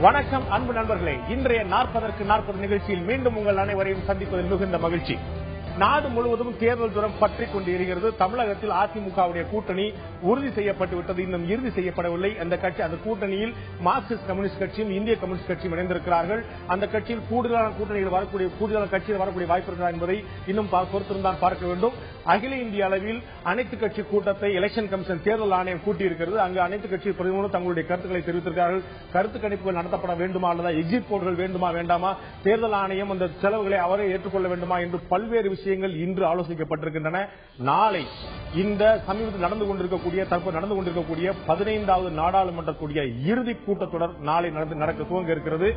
வணக்கம் அன்பு நண்பர்களே, இன்றைய 40க்கு 40 நிகழ்ச்சியில் மீண்டும் உங்கள் அனைவரையும் சந்திப்பதில் மிகுந்த மகிழ்ச்சி. நாடு முழுவதும் தேர்தல் தூரம் பற்றிக் கொண்டு இருக்கிறது. தமிழகத்தில் அதிமுகவுடைய கூட்டணி உறுதி செய்யப்பட்டு விட்டது, இன்னும் இறுதி செய்யப்படவில்லை. அந்த கூட்டணியில் மார்க்சிஸ்ட் கம்யூனிஸ்ட் கட்சியும் இந்திய கம்யூனிஸ்ட் கட்சியும் இணைந்திருக்கிறார்கள். அந்த கட்சியில் கூடுதலான கட்சியில் வரக்கூடிய வாய்ப்பு இருக்கிறார் என்பதை இன்னும் பொறுத்திருந்தான் பார்க்க வேண்டும். அகில இந்திய அளவில் அனைத்து கட்சி கூட்டத்தை எலெக்ஷன் கமிஷன் தேர்தல் ஆணையம் கூட்டியிருக்கிறது. அங்கு அனைத்து கட்சி பிரதிநிதிகளும் தங்களுடைய கருத்துக்களை தெரிவித்திருக்கிறார்கள். கருத்து கணிப்புகள் நடத்தப்பட வேண்டுமா அல்லது எக்ஸிட் போல்கள் வேண்டுமா வேண்டாமா, தேர்தல் ஆணையம் அந்த செலவுகளை அவரே ஏற்றுக்கொள்ள வேண்டுமா என்று பல்வேறு விஷயங்கள் இன்று ஆலோசிக்கப்பட்டிருக்கின்றன. நாளை இந்த சமீபத்தில் நடந்து கொண்டிருக்கக்கூடிய 15வது நாடாளுமன்ற கூடிய இறுதி கூட்டத்தொடர் நாளை நடக்க துவங்க இருக்கிறது.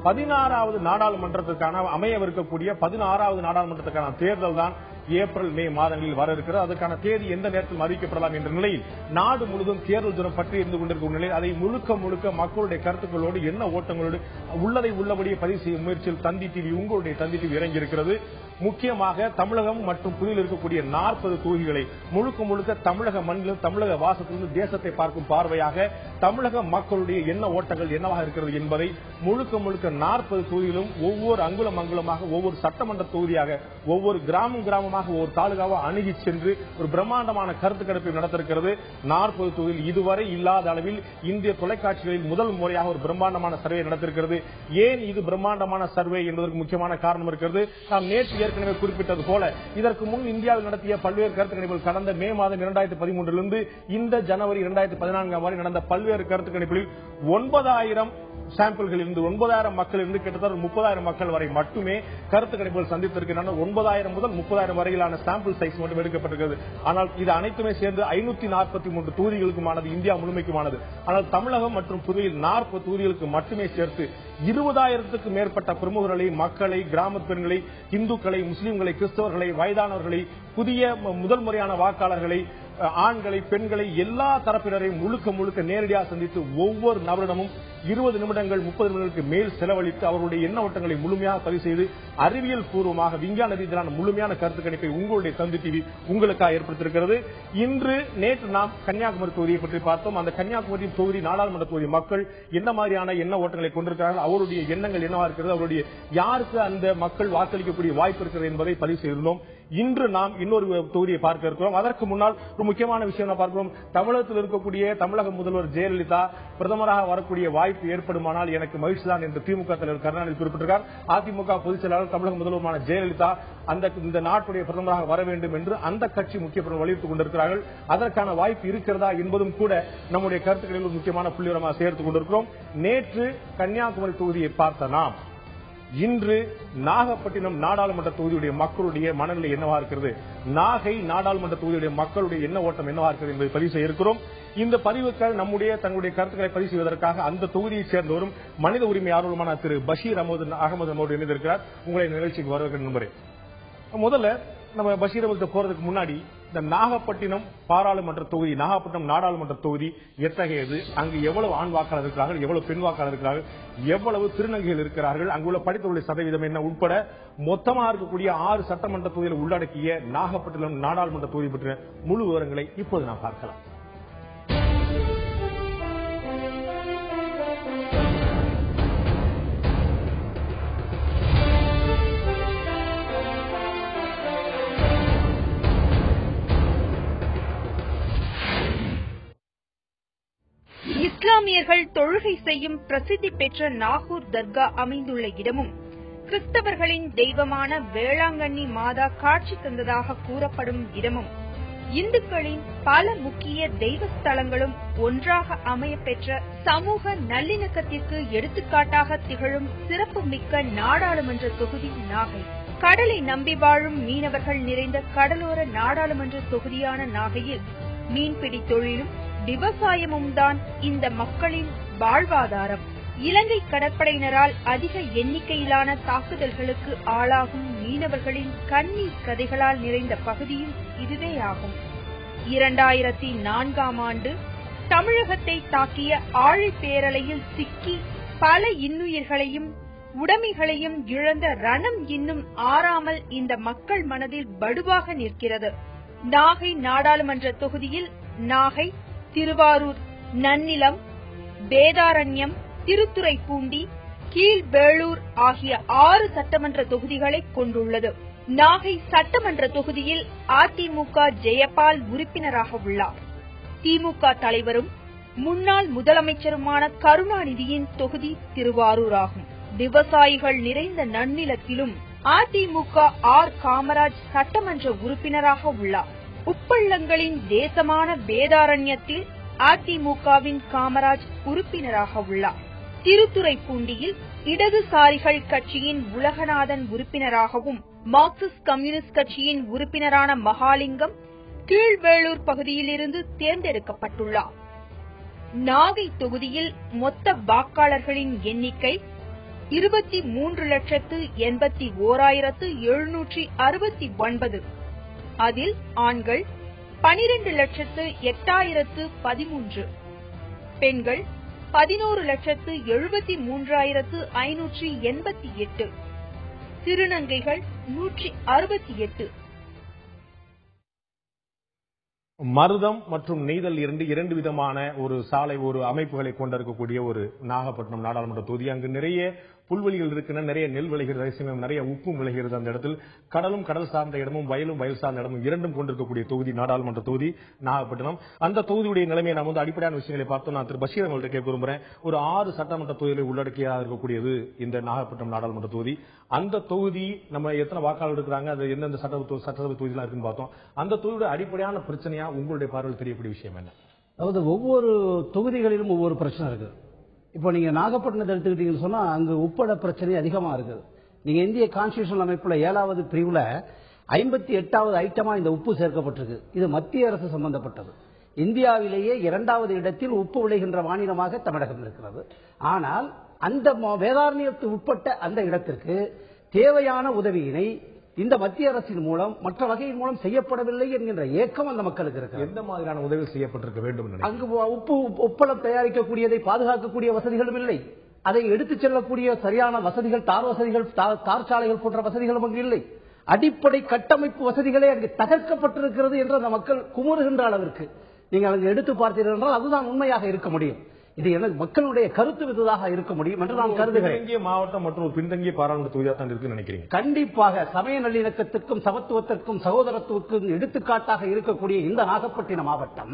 16வது நாடாளுமன்றத்திற்கான அமையவிருக்கக்கூடிய 16வது நாடாளுமன்றத்துக்கான தேர்தல் தான் ஏப்ரல் மே மாதங்களில் வர இருக்கிறது. அதற்கான தேதி எந்த நேரத்தில் அறிவிக்கப்படலாம் என்ற நிலையில் நாடு முழுவதும் தேர்தல் தினம் பற்றி இருந்து கொண்டிருக்கும் நிலையில் அதை முழுக்க மக்களுடைய கருத்துக்களோடு என்ன ஓட்டங்களோடு உள்ளதை உள்ளபடியே பதிவு செய்யும் முயற்சியில் தந்தி டிவி உங்களுடைய தந்தி டிவி இறங்கியிருக்கிறது. முக்கியமாக தமிழகம் மற்றும் புதியில் இருக்கக்கூடிய 40 தொகுதிகளை முழுக்க தமிழக மண்ணிலும் தமிழக வாசத்திலிருந்து தேசத்தை பார்க்கும் பார்வையாக தமிழக மக்களுடைய என்ன ஓட்டங்கள் என்னவாக இருக்கிறது என்பதை முழுக்க 40 தொகுதியிலும் ஒவ்வொரு அங்குலமாக ஒவ்வொரு சட்டமன்ற தொகுதியாக ஒவ்வொரு கிராமமாக ஒவ்வொரு தாலுகாவா அணுகி சென்று ஒரு பிரம்மாண்டமான கருத்து கணிப்பை நடத்திருக்கிறது. 40 தொகுதியில் இதுவரை இல்லாத அளவில் இந்திய தொலைக்காட்சிகளில் முதல் முறையாக ஒரு பிரம்மாண்டமான சர்வே நடத்திருக்கிறது. ஏன் இது பிரம்மாண்டமான சர்வே என்பதற்கு முக்கியமான காரணம் இருக்கிறது. நாம் நேற்று ஏற்கனவே குறிப்பிட்டது போல இதற்கு முன் இந்தியாவில் நடத்திய பல்வேறு கருத்து கணிப்புகள் கடந்த மே மாதம் 2013 இந்த ஜனவரி 2014 வரை நடந்த பல்வேறு கருத்து கணிப்புகளில் 9000 சாம்பிள்கள் இருந்து 9000 மக்கள் இருந்து கிட்டத்தட்ட 30,000 மக்கள் வரை மட்டுமே கருத்து கணிப்புகள் சந்தித்திருக்கின்றன. 9,000 முதல் 30,000 வரையிலான சாம்பிள் சைஸ் மட்டும் எடுக்கப்பட்டிருக்கிறது. ஆனால் இது அனைத்துமே சேர்ந்து 543 தொகுதிகளுக்குமானது, இந்தியா முழுமைக்குமானது. ஆனால் தமிழகம் மற்றும் புதுவையில் 40 தொகுதிகளுக்கு மட்டுமே சேர்த்து 20,000க்கு மேற்பட்ட பிரமுகர்களை, மக்களை, கிராம பெண்களை, இந்துக்களை, முஸ்லீம்களை, கிறிஸ்தவர்களை, வயதானவர்களை, புதிய முதல் முறையான வாக்காளர்களை, ஆண்களை, பெண்களை, எல்லா தரப்பினரையும் முழுக்க நேரடியாக சந்தித்து ஒவ்வொரு நபரிடமும் 20 நிமிடங்கள் 30 நிமிடங்களுக்கு மேல் செலவழித்து அவருடைய எண்ண ஓட்டங்களை முழுமையாக பதிவு செய்து அறிவியல் பூர்வமாக விஞ்ஞான ரீதியிலான முழுமையான கருத்து கணிப்பை உங்களுடைய தந்தி டிவி உங்களுக்காக ஏற்படுத்தியிருக்கிறது. நேற்று நாம் கன்னியாகுமரி தொகுதியை பற்றி பார்த்தோம். அந்த கன்னியாகுமரி தொகுதி நாடாளுமன்ற தொகுதி மக்கள் என்ன மாதிரியான எண்ண ஓட்டங்களை கொண்டிருக்கிறார்கள், அவருடைய எண்ணங்கள் என்னவா இருக்கிறது, அவருடைய யாருக்கு அந்த மக்கள் வாக்களிக்கக்கூடிய வாய்ப்பு இருக்கிறது என்பதை பதிவு செய்திருந்தோம். இன்று நாம் இன்னொரு தொகுதியை பார்க்க இருக்கிறோம். அதற்கு முன்னால் ஒரு முக்கியமான விஷயம் பார்க்கிறோம். தமிழகத்தில் இருக்கக்கூடிய தமிழக முதல்வர் ஜெயலலிதா பிரதமராக வரக்கூடிய வாய்ப்பு ஏற்படுமானால் எனக்கு மகிழ்ச்சி தான் என்று திமுக தலைவர் கருணாநிதி குறிப்பிட்டிருக்கிறார். அதிமுக பொதுச் செயலாளர் தமிழக முதல்வருமான ஜெயலலிதா இந்த நாட்டுடைய பிரதமராக வர வேண்டும் என்று அந்த கட்சி முக்கிய வலியுறுத்திக் கொண்டிருக்கிறார்கள். அதற்கான வாய்ப்பு இருக்கிறதா என்பதும் கூட நம்முடைய கருத்துக்களில் ஒரு முக்கியமான புள்ளிவரமாக சேர்த்துக் கொண்டிருக்கிறோம். நேற்று கன்னியாகுமரி தொகுதியை பார்த்த நாம் இன்று நாகப்பட்டினம் நாடாளுமன்ற தொகுதியுடைய மக்களுடைய மனநிலை என்னவா இருக்கிறது, நாகை நாடாளுமன்ற தொகுதியுடைய மக்களுடைய எண்ண ஓட்டம் என்னவா இருக்கிறது என்பதை பதிவு செய்ய இருக்கிறோம். இந்த பதிவுகள் தங்களுடைய கருத்துக்களை பதிவு செய்வதற்காக அந்த தொகுதியை சேர்ந்தவரும் மனித உரிமை ஆர்வலமான திரு பஷீர் அகமது நம்மோடு இணைந்திருக்கிறார். உங்களை நிகழ்ச்சிக்கு வரவேற்கிற நண்பரே. முதல்ல நம்ம பஷீர் அகமது போறதுக்கு முன்னாடி இந்த நாகப்பட்டினம் பாராளுமன்ற தொகுதி, நாகப்பட்டினம் நாடாளுமன்ற தொகுதி எத்தகையது, அங்கு எவ்வளவு ஆண் வாக்காளர் இருக்கிறார்கள், எவ்வளவு பெண் வாக்காளர் இருக்கிறார்கள், எவ்வளவு திருநங்கைகள் இருக்கிறார்கள், அங்குள்ள படித்தவர்களுடைய சதவீதம் என்ன உட்பட மொத்தமாக இருக்கக்கூடிய 6 சட்டமன்ற தொகுதிகளை உள்ளடக்கிய நாகப்பட்டினம் நாடாளுமன்ற தொகுதி பற்றிய முழு விவரங்களை இப்போது நாம் பார்க்கலாம். இஸ்லாமியர்கள் தொழுகை செய்யும் பிரசித்தி பெற்ற நாகூர் தர்கா அமைந்துள்ள இடமும், கிறிஸ்தவர்களின் தெய்வமான வேளாங்கண்ணி மாதா காட்சி தந்ததாக கூறப்படும் இடமும், இந்துக்களின் பல முக்கிய தெய்வஸ்தலங்களும் ஒன்றாக அமையப்பெற்ற சமூக நல்லிணக்கத்திற்கு எடுத்துக்காட்டாக திகழும் சிறப்புமிக்க நாடாளுமன்ற தொகுதி நாகை. கடலை நம்பி வாழும் மீனவர்கள் நிறைந்த கடலோர நாடாளுமன்ற தொகுதியான நாகையில் மீன்பிடி தொழிலும் விவசாயமும் தான் இந்த மக்களின் வாழ்வாதாரம். இலங்கை கடற்படையினரால் அதிக எண்ணிக்கையிலான தாக்குதல்களுக்கு ஆளாகும் மீனவர்களின் கண்ணீர் கதைகளால் நிறைந்த பகுதியும் இதுவே ஆகும். 2004ஆம் ஆண்டு தமிழகத்தை தாக்கிய ஆழிப்பேரலையில் சிக்கி பல இன்னுயிர்களையும் உடைமைகளையும் இழந்த ரணம் இன்னும் ஆறாமல் இந்த மக்கள் மனதில் வடுவாக நிற்கிறது. நாகை நாடாளுமன்ற தொகுதியில் நாகை, திருவாரூர், நன்னிலம், வேதாரண்யம், திருத்துறைப்பூண்டி, கீழ்வேளூர் ஆகிய 6 சட்டமன்ற தொகுதிகளை கொண்டுள்ளது. நாகை சட்டமன்ற தொகுதியில் அதிமுக ஜெயபால் உறுப்பினராக உள்ளார். திமுக தலைவரும் முன்னாள் முதலமைச்சருமான கருணாநிதியின் தொகுதி திருவாரூர் ஆகும். விவசாயிகள் நிறைந்த நன்னிலத்திலும் அதிமுக ஆர் காமராஜ் சட்டமன்ற உறுப்பினராக உள்ளார். உப்பள்ளங்களின் தேசமான வேதாரண்யத்தில் அதிமுகவின் காமராஜ் உறுப்பினராக உள்ளார். திருத்துறைப்பூண்டியில் இடதுசாரிகள் கட்சியின் உலகநாதன் உறுப்பினராகவும், மார்க்சிஸ்ட் கம்யூனிஸ்ட் கட்சியின் உறுப்பினரான மகாலிங்கம் கீழ்வேளூர் பகுதியிலிருந்து தேர்ந்தெடுக்கப்பட்டுள்ளார். நாகை தொகுதியில் மொத்த வாக்காளர்களின் எண்ணிக்கை 23,81,769. அதில் ஆண்கள் 12,08,013, பெண்கள் 11,73,588, திருநங்கைகள் 168. மருதம் மற்றும் நெய்தல் இரண்டு விதமான ஒரு சாலை ஒரு அமைப்புகளை கொண்டிருக்கக்கூடிய ஒரு நாகப்பட்டினம் நாடாளுமன்ற தொகுதி. அங்கு நிறைய புல்வெளிகள் இருக்கின்றன, நிறைய நெல் விளைகிறது, நிறைய உப்பும் விளைகிறது. அந்த இடத்தில் கடலும் கடல் சார்ந்த இடமும் வயலும் வயல் சார்ந்த இடமும் இரண்டும் கொண்டிருக்கக்கூடிய தொகுதி நாடாளுமன்ற தொகுதி நாகப்பட்டினம். அந்த தொகுதியுடைய நிலைமையை நாம் அடிப்படையான விஷயங்களை பார்த்தோம். நான் திரு பஷீர் அவங்கள்ட்ட கேட்க விரும்புகிறேன். ஒரு 6 சட்டமன்ற தொகுதிகளை உள்ளடக்கியாக இருக்கக்கூடியது இந்த நாகப்பட்டினம் நாடாளுமன்ற தொகுதி. அந்த தொகுதி நம்ம எத்தனை வாக்காளர் இருக்கிறாங்க, அது எந்தெந்த சட்டசபை தொகுதிலாம் இருக்குன்னு பார்த்தோம். அந்த தொகுதியோட அடிப்படையான பிரச்சனையா உங்களுடைய பார்வையில் தெரியக்கூடிய விஷயம் என்ன? அதாவது ஒவ்வொரு தொகுதிகளிலும் ஒவ்வொரு பிரச்சனை இருக்கு. இப்போ நீங்க நாகப்பட்டினத்தை எடுத்துக்கிட்டீங்கன்னு சொன்னா அங்கு உப்பட பிரச்சனை அதிகமா இருக்குது. நீங்க இந்திய கான்ஸ்டிடியூஷன் அமைப்புல 7வது பிரிவுல 58வது ஐட்டமா இந்த உப்பு சேர்க்கப்பட்டிருக்கு. இது மத்திய அரசு சம்பந்தப்பட்டது. இந்தியாவிலேயே 2வது இடத்தில் உப்பு விளைகின்ற மாநிலமாக தமிழகம் இருக்கிறது. ஆனால் அந்த வேதாரண்யத்து உட்பட்ட அந்த இடத்திற்கு தேவையான உதவியினை இந்த மத்திய அரசின் மூலம் மற்ற வகையின் மூலம் செய்யப்படவில்லை என்கின்ற ஏக்கம் அந்த மக்களுக்கு இருக்கு. எந்த மாதிரியான உதவி செய்யப்பட்டிருக்க வேண்டும்? அங்கு உப்பளம் தயாரிக்கக்கூடியதை பாதுகாக்கக்கூடிய வசதிகளும் இல்லை. அதை எடுத்துச் செல்லக்கூடிய சரியான வசதிகள், தார் வசதிகள், தார் சாலைகள் போன்ற வசதிகளும் அங்கு இல்லை. அடிப்படை கட்டமைப்பு வசதிகளே அங்கு தகர்க்கப்பட்டிருக்கிறது என்று அந்த மக்கள் குமுறுகின்ற அளவிற்கு நீங்கள் அங்கு எடுத்து பார்த்தீர்கள் என்றால் அதுதான் உண்மையாக இருக்க முடியும். இது எனது மக்களுடைய கருத்து விததாக இருக்க முடியும் என்று நான் கருதுகிறேன். மாவட்டம் மற்றும் ஒரு பின்தங்கிய பாராளுமன்ற தொகுதியாக தான் இருக்குன்னு நினைக்கிறீங்க? கண்டிப்பாக சமய நல்லிணக்கத்திற்கும் சமத்துவத்திற்கும் சகோதரத்துவத்திற்கும் எடுத்துக்காட்டாக இருக்கக்கூடிய இந்த நாகப்பட்டினம் மாவட்டம்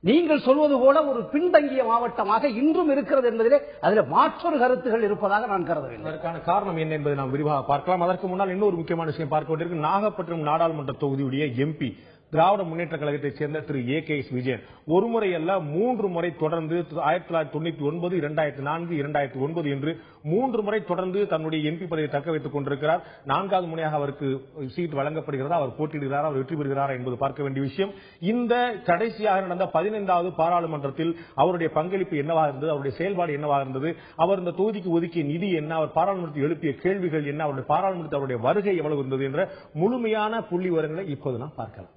நீங்கள் சொல்வது போல ஒரு பின்தங்கிய மாவட்டமாக இன்றும் இருக்கிறது என்பதிலே அதில் மாற்றொரு கருத்துகள் இருப்பதாக நான் கருதுகிறேன். அதற்கான காரணம் என்ன என்பதை நாம் விரிவாக பார்க்கலாம். அதற்கு முன்னால் இன்னொரு முக்கியமான விஷயம் பார்க்க வேண்டியிருக்கு. நாகப்பட்டினம் நாடாளுமன்ற தொகுதியுடைய எம்பி திராவிட முன்னேற்ற கழகத்தைச் சேர்ந்த திரு AKS விஜயன் ஒருமுறை அல்ல 3 முறை தொடர்ந்து 1999, 2004, 2009 என்று 3 முறை தொடர்ந்து தன்னுடைய எம்பி பதவியை தக்க வைத்துக் கொண்டிருக்கிறார். 4வது முறையாக அவருக்கு சீட் வழங்கப்படுகிறதா, அவர் போட்டியிடுகிறாரா, அவர் வெற்றி பெறுகிறாரா என்பது பார்க்க வேண்டிய விஷயம். இந்த கடைசியாக நடந்த 15வது பாராளுமன்றத்தில் அவருடைய பங்களிப்பு என்னவாக இருந்தது, அவருடைய செயல்பாடு என்னவாக இருந்தது, அவர் இந்த தொகுதிக்கு ஒதுக்கிய நிதி என்ன, அவர் பாராளுமன்றத்தில் எழுப்பிய கேள்விகள் என்ன, அவருடைய பாராளுமன்றத்தில் அவருடைய வருகை எவ்வளவு இருந்தது என்ற முழுமையான புள்ளி விவரங்களை இப்போது நாம் பார்க்கலாம்.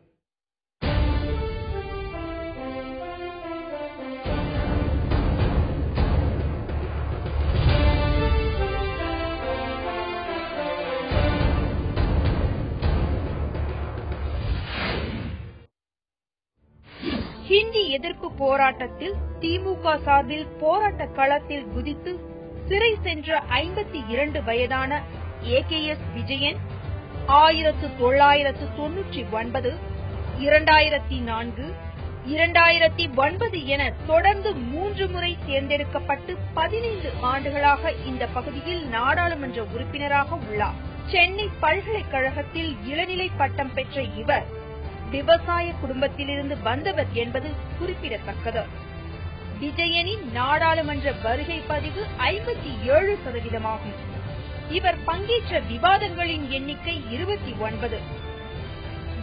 ஹிந்தி எதிர்ப்பு போராட்டத்தில் திமுக சார்பில் போராட்ட களத்தில் குதித்து சிறை சென்ற 52 வயதான AKS விஜயன் 1999, 2004, 2009 என தொடர்ந்து 3 முறை தேர்ந்தெடுக்கப்பட்டு 15 ஆண்டுகளாக இந்த பகுதியில் நாடாளுமன்ற உறுப்பினராக உள்ளார். சென்னை பல்கலைக்கழகத்தில் இளநிலை பட்டம் பெற்ற இவர் விவசாய குடும்பத்திலிருந்து வந்தவர் என்பது குறிப்பிடத்தக்கது. விஜயனின் நாடாளுமன்ற வருகை பதிவு 57% ஆகும். இவர் பங்கேற்ற விவாதங்களின் எண்ணிக்கை 29.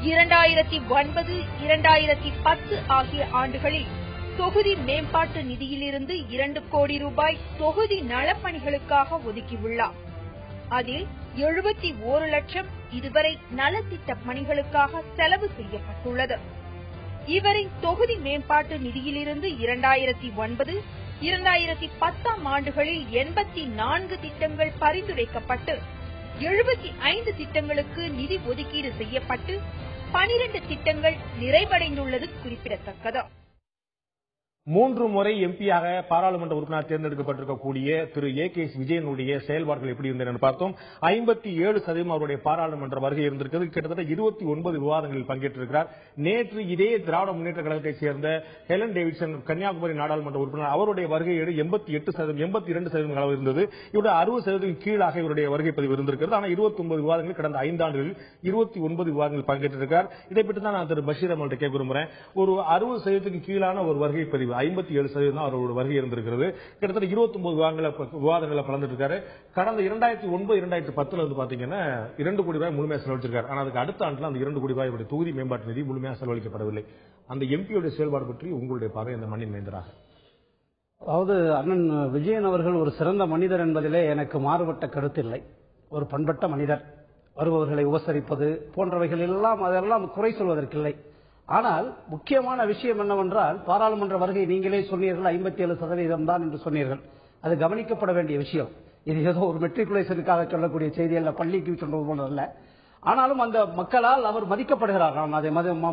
2009, 2010 ஆகிய ஆண்டுகளில் தொகுதி மேம்பாட்டு நிதியிலிருந்து 2 கோடி ரூபாய் தொகுதி நலப்பணிகளுக்காக ஒதுக்கியுள்ளார். அதில் 71 லட்சம் இதுவரை நலத்திட்ட பணிகளுக்காக செலவு செய்யப்பட்டுள்ளது. இவரின் தொகுதி மேம்பாட்டு நிதியிலிருந்து 2009, 2010 ஆண்டுகளில் 84 திட்டங்கள் பரிந்துரைக்கப்பட்டு 75 திட்டங்களுக்கு நிதி ஒதுக்கீடு செய்யப்பட்டு 12 திட்டங்கள் நிறைவடைந்துள்ளது குறிப்பிடத்தக்கது. 3 முறை எம்பியாக பாராளுமன்ற உறுப்பினர் தேர்ந்தெடுக்கப்பட்டிருக்கக்கூடிய திரு ஏகேஎஸ் விஜயனுடைய செயல்பாடுகள் எப்படி இருந்தது பார்த்தோம். 57% அவருடைய பாராளுமன்ற வருகை இருந்திருக்கிறது. கிட்டத்தட்ட 29 விவாதங்களில் பங்கேற்றிருக்கிறார். நேற்று இதே திராவிட முன்னேற்ற கழகத்தைச் சேர்ந்த ஹெலன் டேவிட்சன் கன்னியாகுமரி நாடாளுமன்ற உறுப்பினர் அவருடைய வருகையீடு 82% அளவு இருந்தது. இவருடைய 60% கீழாக இவருடைய வருகை பதிவு இருந்திருக்கிறது. ஆனால் 29 விவாதங்கள் கடந்த 5 ஆண்டுகளில் 29 விவாதங்கள் பங்கேற்றிருக்கிறார். இதை பற்றி தான் நான் திரு பஷீர் அமல்கிட்ட கேட்க விரும்புகிறேன். ஒரு 60% கீழான ஒரு வருகை பதிவு 57% அவரோட வருகை இருந்திருக்கிறது. கிட்டத்தட்ட 29 விவாதங்களை கலந்துட்டு இருக்காரு. கடந்த 2009-2010 வந்து பாத்தீங்கன்னா 2 கோடி ரூபாய் முழுமையாக செலவழிச்சிருக்காரு. ஆனால் அதுக்கு அடுத்த ஆண்டுல அந்த 2 கோடி ரூபாய் தொகுதி மேம்பாட்டு நிதி முழுமையாக செலவழிக்கப்படவில்லை. அந்த எம்பியோட செயல்பாடு பற்றி உங்களுடைய பார்வை அந்த மண்ணின் மேந்தராக? அதாவது அண்ணன் விஜயன் அவர்கள் ஒரு சிறந்த மனிதர் என்பதிலே எனக்கு மாறுபட்ட கருத்து இல்லை. ஒரு பண்பட்ட மனிதர், வருபவர்களை உபசரிப்பது போன்றவைகள் எல்லாம் அதெல்லாம் குறை சொல்வதற்கில்லை. ஆனால் முக்கியமான விஷயம் என்னவென்றால், பாராளுமன்ற வருகை நீங்களே சொன்னீர்கள் 57% தான் என்று சொன்னீர்கள். அது கவனிக்கப்பட வேண்டிய விஷயம். இது ஏதோ ஒரு மெட்ரிகுலேஷனுக்காக சொல்லக்கூடிய செய்தி அல்ல, பள்ளிக்கு சொல்றது போல அல்ல. ஆனாலும் அந்த மக்களால் அவர் மதிக்கப்படுகிறார். நான் அதை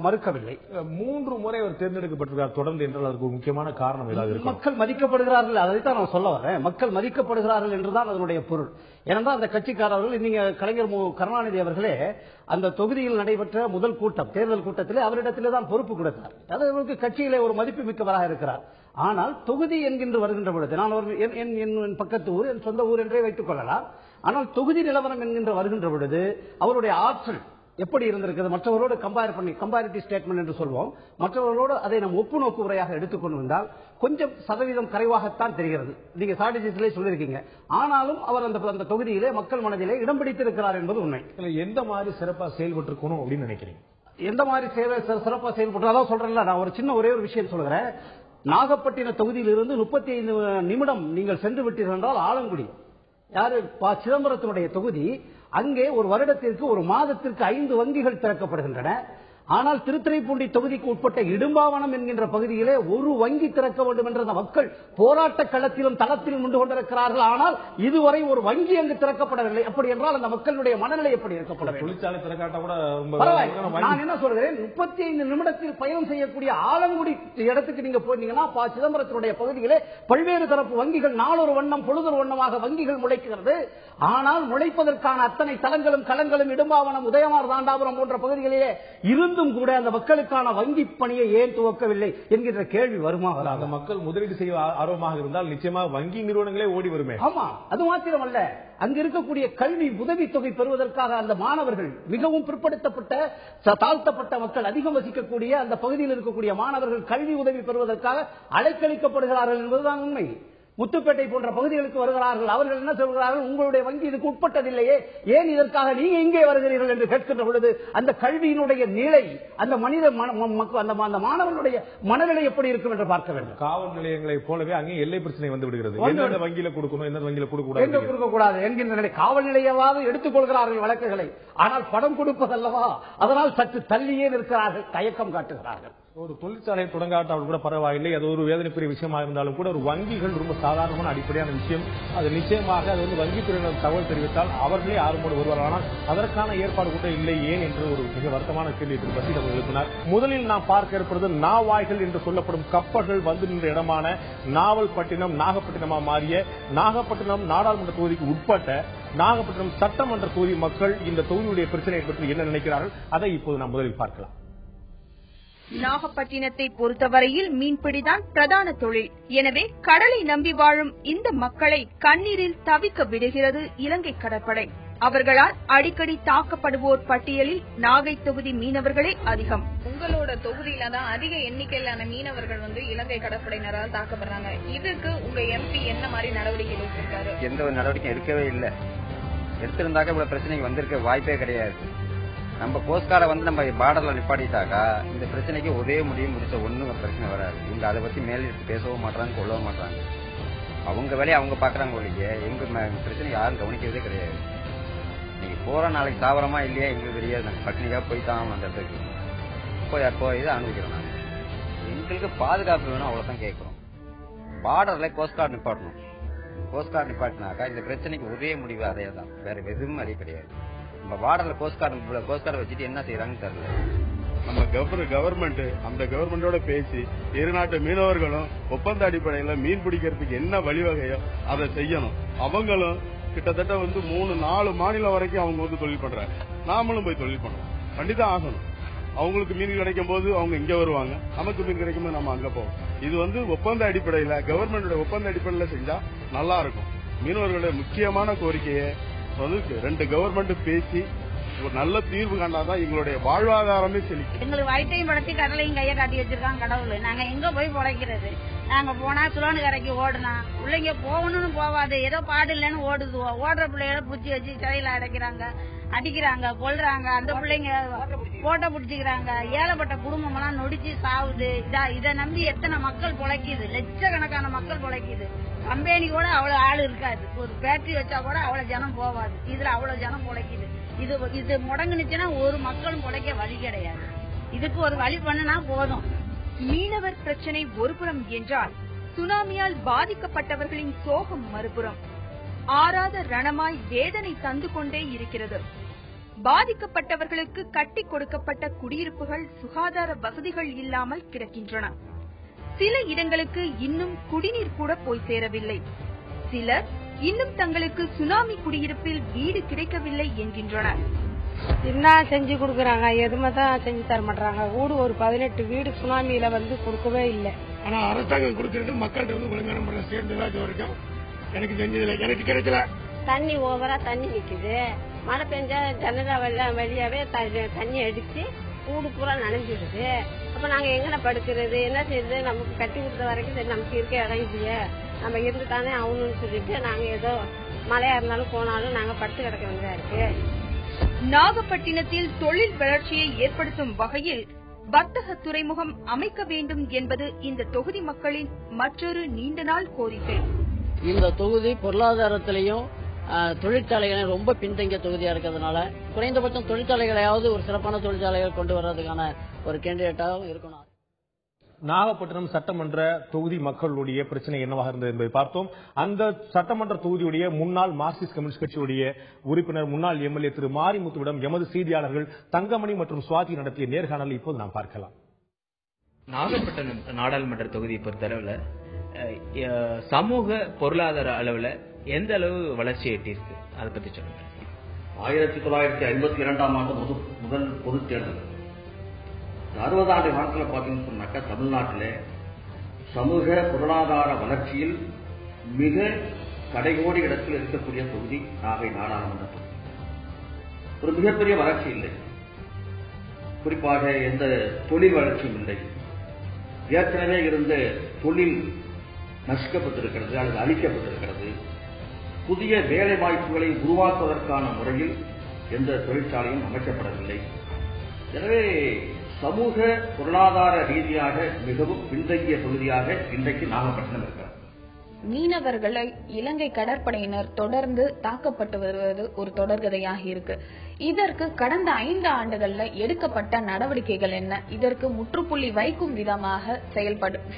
மறுக்கவில்லை. 3 முறை அவர் தேர்ந்தெடுக்கப்பட்டிருக்கிறார் தொடர்ந்து என்றால் அதுக்கு முக்கியமான காரணம் ஏதாவது இருக்கு? மக்கள் மதிக்கப்படுகிறார்கள், அதைத்தான் நான் சொல்ல வரேன். மக்கள் மதிக்கப்படுகிறார்கள் என்றுதான் அதனுடைய பொருள். ஏனென்றால் அந்த கட்சிக்காரர்கள், நீங்க கலைஞர் கருணாநிதி அவர்களே அந்த தொகுதியில் நடைபெற்ற முதல் கூட்டம், தேர்தல் கூட்டத்திலே அவரிடத்திலே தான் பொறுப்பு கொடுத்தார். அவருக்கு கட்சியிலே ஒரு மதிப்பு மிக்கவராக இருக்கிறார். ஆனால் தொகுதி என்கின்ற வருகின்ற பொழுது, நான் என் பக்கத்து ஊர், என் சொந்த ஊர் என்றே வைத்துக் கொள்ளலாம். ஆனால் தொகுதி நிலவரம் என்கின்ற வருகின்ற பொழுது அவருடைய ஆற்றல் எப்படி இருந்திருக்கிறது, மற்றவர்களோடு கம்பேரிட்டிவ் ஸ்டேட்மெண்ட் என்று சொல்வோம், மற்றவர்களோடு அதை நாம் ஒப்பு நோக்கு உரையாக எடுத்துக்கொண்டு வந்தால் கொஞ்சம் சதவீதம் குறைவாகத்தான் தெரிகிறது. நீங்க ஸ்ட்ராட்டஜிஸ்டிலே சொல்லியிருக்கீங்க. ஆனாலும் அவர் அந்த தொகுதியிலே மக்கள் மனதிலே இடம் பிடித்திருக்கிறார் என்பது உண்மை. எந்த மாதிரி சிறப்பாக செயல்பட்டிருக்கணும் அப்படின்னு நினைக்கிறீங்க? எந்த மாதிரி சிறப்பாக செயல்பட்டு, அதான் சொல்றேன்ல, நான் ஒரு சின்ன ஒரே ஒரு விஷயம் சொல்கிறேன். நாகப்பட்டின தொகுதியிலிருந்து 35 நிமிடம் நீங்கள் சென்று விட்டீர்கள் என்றால் ஆலங்குடி, யாரு சிதம்பரத்தினுடைய தொகுதி, அங்கே ஒரு வருடத்திற்கு ஒரு மாதத்திற்கு 5 வங்கிகள் திறக்கப்படுகின்றன. ஆனால் திருத்துறைப்பூண்டி தொகுதிக்கு உட்பட்ட இடும்பாவனம் என்கின்ற பகுதியிலே ஒரு வங்கி திறக்க வேண்டும் என்ற மக்கள் போராட்ட களத்திலும் தளத்திலும் நின்று கொண்டிருக்கிறார்கள். ஆனால் இதுவரை ஒரு வங்கி அங்கு திறக்கப்படவில்லை. அப்படி என்றால் அந்த மக்களுடைய மனநிலை எப்படி இருக்கப்பட வேண்டும்? தொழிற்சாலை திறக்காட்ட கூட நான் என்ன சொல்கிறேன், 35 நிமிடத்தில் பயணம் செய்யக்கூடிய ஆலங்குடி இடத்துக்கு நீங்க போனீங்கன்னா சிதம்பரத்தினுடைய பகுதியிலே பல்வேறு தரப்பு வங்கிகள், நாளொரு வண்ணம் பொழுதொரு வண்ணமாக வங்கிகள் முளைக்கிறது. ஆனால் முளைப்பதற்கான அத்தனை தலங்களும் களங்களும் இடும்பாவனம், உதயமார், தாண்டாபுரம் போன்ற பகுதிகளிலே இருந்து கூட அந்த மக்களுக்கான வங்கி பணியை ஏன் துவக்கவில்லை என்கின்ற கேள்வி வருமா? அந்த மக்கள் முதலீடு செய்ய ஆர்வமாக இருந்தால் நிச்சயமாக வங்கி நிறுவனங்களே ஓடி வருமே. ஆமா, அது மாத்திரமல்ல, அங்கு இருக்கக்கூடிய கல்வி உதவித்தொகை பெறுவதற்காக அந்த மாணவர்கள், மிகவும் பிற்படுத்தப்பட்ட தாழ்த்தப்பட்ட மக்கள் அதிகம் வசிக்கக்கூடிய அந்த பகுதியில் இருக்கக்கூடிய மாணவர்கள் கல்வி உதவி பெறுவதற்காக அலைக்கழிக்கப்படுகிறார்கள் என்பதுதான் உண்மை. முத்துப்பேட்டை போன்ற பகுதிகளுக்கு வருகிறார்கள். அவர்கள் என்ன சொல்கிறார்கள், உங்களுடைய வங்கி இதுக்கு உட்பட்டதில்லையே, ஏன் இதற்காக நீங்க இங்கே வருகிறீர்கள் என்று கேட்கின்ற பொழுது அந்த கல்வியினுடைய நிலை, அந்த மனித அந்த மாணவர்களுடைய மனநிலை எப்படி இருக்கும் என்று பார்க்க வேண்டும். காவல் நிலையங்களை போலவே அங்கே எல்லை பிரச்சனை வந்து விடுகிறது. எந்த வங்கியில கொடுக்கணும், எந்த வங்கியில கொடுக்கக்கூடாது என்கின்ற நிலை. காவல் நிலையவாவது எடுத்துக் கொள்கிறார்கள் வழக்குகளை, ஆனால் படம் கொடுப்பதல்லவா, அதனால் சற்று தள்ளியே நிற்கிறார்கள், தயக்கம் காட்டுகிறார்கள். ஒரு தொழிற்சாலை தொடங்காட்டால் கூட பரவாயில்லை, அது ஒரு வேதனைக்குரிய விஷயமா இருந்தாலும் கூட ஒரு வங்கிகள் ரொம்ப சாதாரணமான அடிப்படையான விஷயம். அது நிச்சயமாக அது வங்கி துறையினர் தகவல் தெரிவித்தால் அவர்களே ஆர்வமோடு வருவார்கள். ஆனால் அதற்கான ஏற்பாடு கூட இல்லை, ஏன் என்று ஒரு மிக வருத்தமான கேள்வி பற்றி அவர் எழுப்பினார். முதலில் நாம் பார்க்க இருப்பது நாவாய்கள் என்று சொல்லப்படும் கப்பல்கள் வந்து நின்ற இடமான நாவல்பட்டினம் நாகப்பட்டினமா மாறிய நாகப்பட்டினம் நாடாளுமன்ற தொகுதிக்கு உட்பட்ட நாகப்பட்டினம் சட்டமன்ற தொகுதி மக்கள் இந்த தொகுதியுடைய பிரச்சனையை பற்றி என்ன நினைக்கிறார்கள், அதை இப்போது நாம் முதலில் பார்க்கலாம். நாகப்பட்டினத்தை பொறுத்தவரையில் மீன்பிடிதான் பிரதான தொழில். எனவே கடலை நம்பி வாழும் இந்த மக்களை கண்ணீரில் தவிக்க விடுகிறது இலங்கை கடற்படை. அவர்களால் அடிக்கடி தாக்கப்படுவோர் பட்டியலில் நாகை தொகுதி மீனவர்களே அதிகம். உங்களோட தொகுதியில தான் அதிக எண்ணிக்கையிலான மீனவர்கள் இலங்கை கடற்படையினரால் தாக்கப்படுறாங்க. இதுக்கு உங்க எம்பி என்ன மாதிரி நடவடிக்கை எடுத்திருக்காரு? எந்த ஒரு நடவடிக்கை எடுக்கவே இல்லை. எடுத்திருந்தாக்க இவ்வளவு பிரச்சனைக்கு வந்திருக்க வாய்ப்பே கிடையாது. நம்ம கோஸ்ட்காரை நம்ம பார்டர்ல நிப்பாட்டிட்டாக்கா இந்த பிரச்சனைக்கு ஒரே முடிச்ச ஒன்னும் பிரச்சனை வராது. இவங்க அதை பத்தி மேல பேசவும் மாட்டாங்க, கொள்ளவும் மாட்டாங்க. அவங்க வேலையை அவங்க பாக்குறாங்க ஒழிய எங்க பிரச்சனை யாரும் கவனிக்கிறதே கிடையாது. நீங்க போற நாளைக்கு தாவரமா இல்லையா எங்களுக்கு தெரியாது. நாங்க பட்டினிக்கா போய்தான் அந்த இடத்துக்கு போய் இதை அனுபவிக்கிறோம். நாங்க எங்களுக்கு பாதுகாப்பு வேணும், அவ்வளவுதான் கேட்கிறோம். பார்டர்ல கோஸ்ட்கார்டு நிப்பாட்டணும். கோஸ்ட்கார்டு நிப்பாட்டினாக்கா இந்த பிரச்சனைக்கு ஒரே முடிவு அதே தான், வேற எதுவும் அதே கிடையாது. நம்ம பார்டர்ல கோஸ்ட்கார்டு வச்சுட்டு என்ன செய்யறாங்கன்னு தெரியல. நம்ம கவர்மெண்ட் அந்த கவர்மெண்டோட பேசி இரு நாட்டு மீனவர்களும் ஒப்பந்த அடிப்படையில மீன் பிடிக்கிறதுக்கு என்ன வழிவகையோ அதை செய்யணும். அவங்களும் கிட்டத்தட்ட 3-4 மாநிலம் வரைக்கும் அவங்க தொழில் பண்றாங்க. நாமளும் போய் தொழில் பண்ணணும், பண்ணிதான் ஆகணும். அவங்களுக்கு மீன் கிடைக்கும் போது அவங்க இங்க வருவாங்க, நமக்கு மீன் கிடைக்கும் போது நம்ம அங்க போவோம். இது ஒப்பந்த அடிப்படையில கவர்மெண்டோட ஒப்பந்த அடிப்படையில செஞ்சா நல்லா இருக்கும். மீனவர்களுடைய முக்கியமான கோரிக்கையை 2 கவர்மெண்ட் பேசி ஒரு நல்ல தீர்வு கண்டாதான் எங்களுடைய வாழ்வாதாரமே செழிக்கும். எங்களுக்கு வயிற்றையும் படுத்தி கடலையும் கையை காட்டி வச்சிருக்காங்க கடவுள். நாங்க எங்க போய் பொழைக்கிறது? நாங்க போனா துளோனு கரைக்கு ஓடுனா பிள்ளைங்க போகணும்னு போவாது, ஏதோ பாடு இல்லைன்னு ஓடுதுவோ. ஓடுற பிள்ளைகளை புடிச்சு வச்சு சிறையில அடிக்கிறாங்க, கொல்றாங்க. அந்த பிள்ளைங்க போட்டோ பிடிச்சிக்கிறாங்க. ஏழைப்பட்ட குடும்பம் எல்லாம் நொடிச்சு சாவுது. இதை நம்பி எத்தனை மக்கள் பொழைக்குது? லட்சக்கணக்கான மக்கள் பொழைக்குது. கம்பெனி கூட அவ்வளவு ஆள் இருக்காது, ஒரு ஃபேக்டரி வச்சா கூட அவ்வளவு ஜனம் போவாது. இதுல அவ்வளவு ஜனம் பொழைக்குது. இது முடங்குனுச்சுன்னா ஒரு மக்களும் பொழைக்க வழி கிடையாது. இதுக்கு ஒரு வழி பண்ணுனா போதும். மீனவர் பிரச்சனை ஒருபுறம் என்றால், சுனாமியால் பாதிக்கப்பட்டவர்களின் சோகம் மறுபுறம். ஆறாத ரணமாய் வேதனை தந்து கொண்டே இருக்கிறது. பாதிக்கப்பட்டவர்களுக்கு கட்டி கொடுக்கப்பட்ட குடியிருப்புகள் சுகாதார வசதிகள் இல்லாமல் கிடக்கின்றன. சில இடங்களுக்கு இன்னும் குடிநீர் கூட போய் சேரவில்லை. சிலர் இன்னும் தங்களுக்கு சுனாமி குடியிருப்பில் வீடு கிடைக்கவில்லை என்கின்றனர். என்ன செஞ்சு கொடுக்கறாங்க? எதுவுமே தான் செஞ்சு தர மாட்டாங்க. வீடு ஒரு 18 வீடு சுனாமியில கொடுக்கவே இல்லை. ஆனா அரசாங்கம் கொடுக்கறது மக்கள்கிட்ட ஒழுங்கான முறை சேர்ந்ததா வரைக்கும் எனக்கு செஞ்சதில்லை, எனக்கு கிடைக்கல. தண்ணி ஓவரா தண்ணி நிக்குது. மழை பெஞ்சா ஜன்னலா வழியாவே தண்ணி அடிச்சு வீடு பூரா நனைஞ்சிடுது. அப்ப நாங்க எங்கன படுக்கிறது, என்ன செய்யுது? நமக்கு கட்டி கொடுத்த வரைக்கும் சரி, நமக்கு இருக்க இடம் இல்லையே, நம்ம இருந்து தானே ஆகணும்னு சொல்லிட்டு நாங்க ஏதோ மழையா இருந்தாலும் போனாலும் நாங்க படுத்து கிடக்க வேண்டியதா இருக்கு. நாகப்பட்டினத்தில் தொழில் வளர்ச்சியை ஏற்படுத்தும் வகையில் வர்த்தக துறைமுகம் அமைக்க வேண்டும் என்பது இந்த தொகுதி மக்களின் மற்றொரு நீண்ட நாள் கோரிக்கை. இந்த தொகுதி பொருளாதாரத்திலையும் தொழிற்சாலைகளையும் ரொம்ப பின்தங்கிய தொகுதியா இருக்கிறதுனால குறைந்தபட்சம் தொழிற்சாலைகளையாவது ஒரு சிறப்பான தொழிற்சாலைகள் கொண்டு வர்றதுக்கான ஒரு கேண்டிடேட்டாகவும் இருக்கணும். நாகப்பட்டினம் சட்டமன்ற தொகுதி மக்களுடைய பிரச்சனை என்னவாக இருந்தது என்பதை பார்த்தோம். அந்த சட்டமன்ற தொகுதியுடைய முன்னாள் மார்க்சிஸ்ட் கம்யூனிஸ்ட் கட்சியுடைய உறுப்பினர் முன்னாள் எம்எல்ஏ திரு மாரிமுத்துவிடம் எமது செய்தியாளர்கள் தங்கமணி மற்றும் சுவாதி நடத்திய நேர்காணல் இப்போது நாம் பார்க்கலாம். நாகப்பட்டினம் நாடாளுமன்ற தொகுதியை பொறுத்தளவுல சமூக பொருளாதார அளவுல எந்த அளவு வளர்ச்சி எட்டிருக்கு, அதை பத்தி சொல்லுங்க. 1952ஆம் ஆண்டு முதல் பொதுத் தேர்தல் 60 ஆண்டு காலத்தில் பார்த்தீங்கன்னு சொன்னாக்கா தமிழ்நாட்டில் சமூக பொருளாதார வளர்ச்சியில் மிக கடைகோடி இடத்தில் இருக்கக்கூடிய தொகுதி நாகை நாடாளுமன்ற தொகுதி. ஒரு மிகப்பெரிய வளர்ச்சி இல்லை, குறிப்பாக எந்த தொழில் வளர்ச்சியும் இல்லை. ஏற்கனவே இருந்த தொழில் நசுக்கப்பட்டிருக்கிறது அல்லது அழிக்கப்பட்டிருக்கிறது. புதிய வேலை வாய்ப்புகளை உருவாக்குவதற்கான முறையில் எந்த தொழிற்சாலையும் அமைக்கப்படவில்லை. எனவே சமூக பொருளாதார ரீதியாக மிகவும் பின்தங்கிய தொகுதியாக இன்றைக்கு நாகப்பட்டினம் இருக்கிறார். மீனவர்களை இலங்கை கடற்படையினர் தொடர்ந்து தாக்கப்பட்டு வருவது ஒரு தொடர்கதையாக இருக்கு. இதற்கு கடந்த 5 ஆண்டுகள்ல எடுக்கப்பட்ட நடவடிக்கைகள் என்ன? இதற்கு முற்றுப்புள்ளி வைக்கும் விதமாக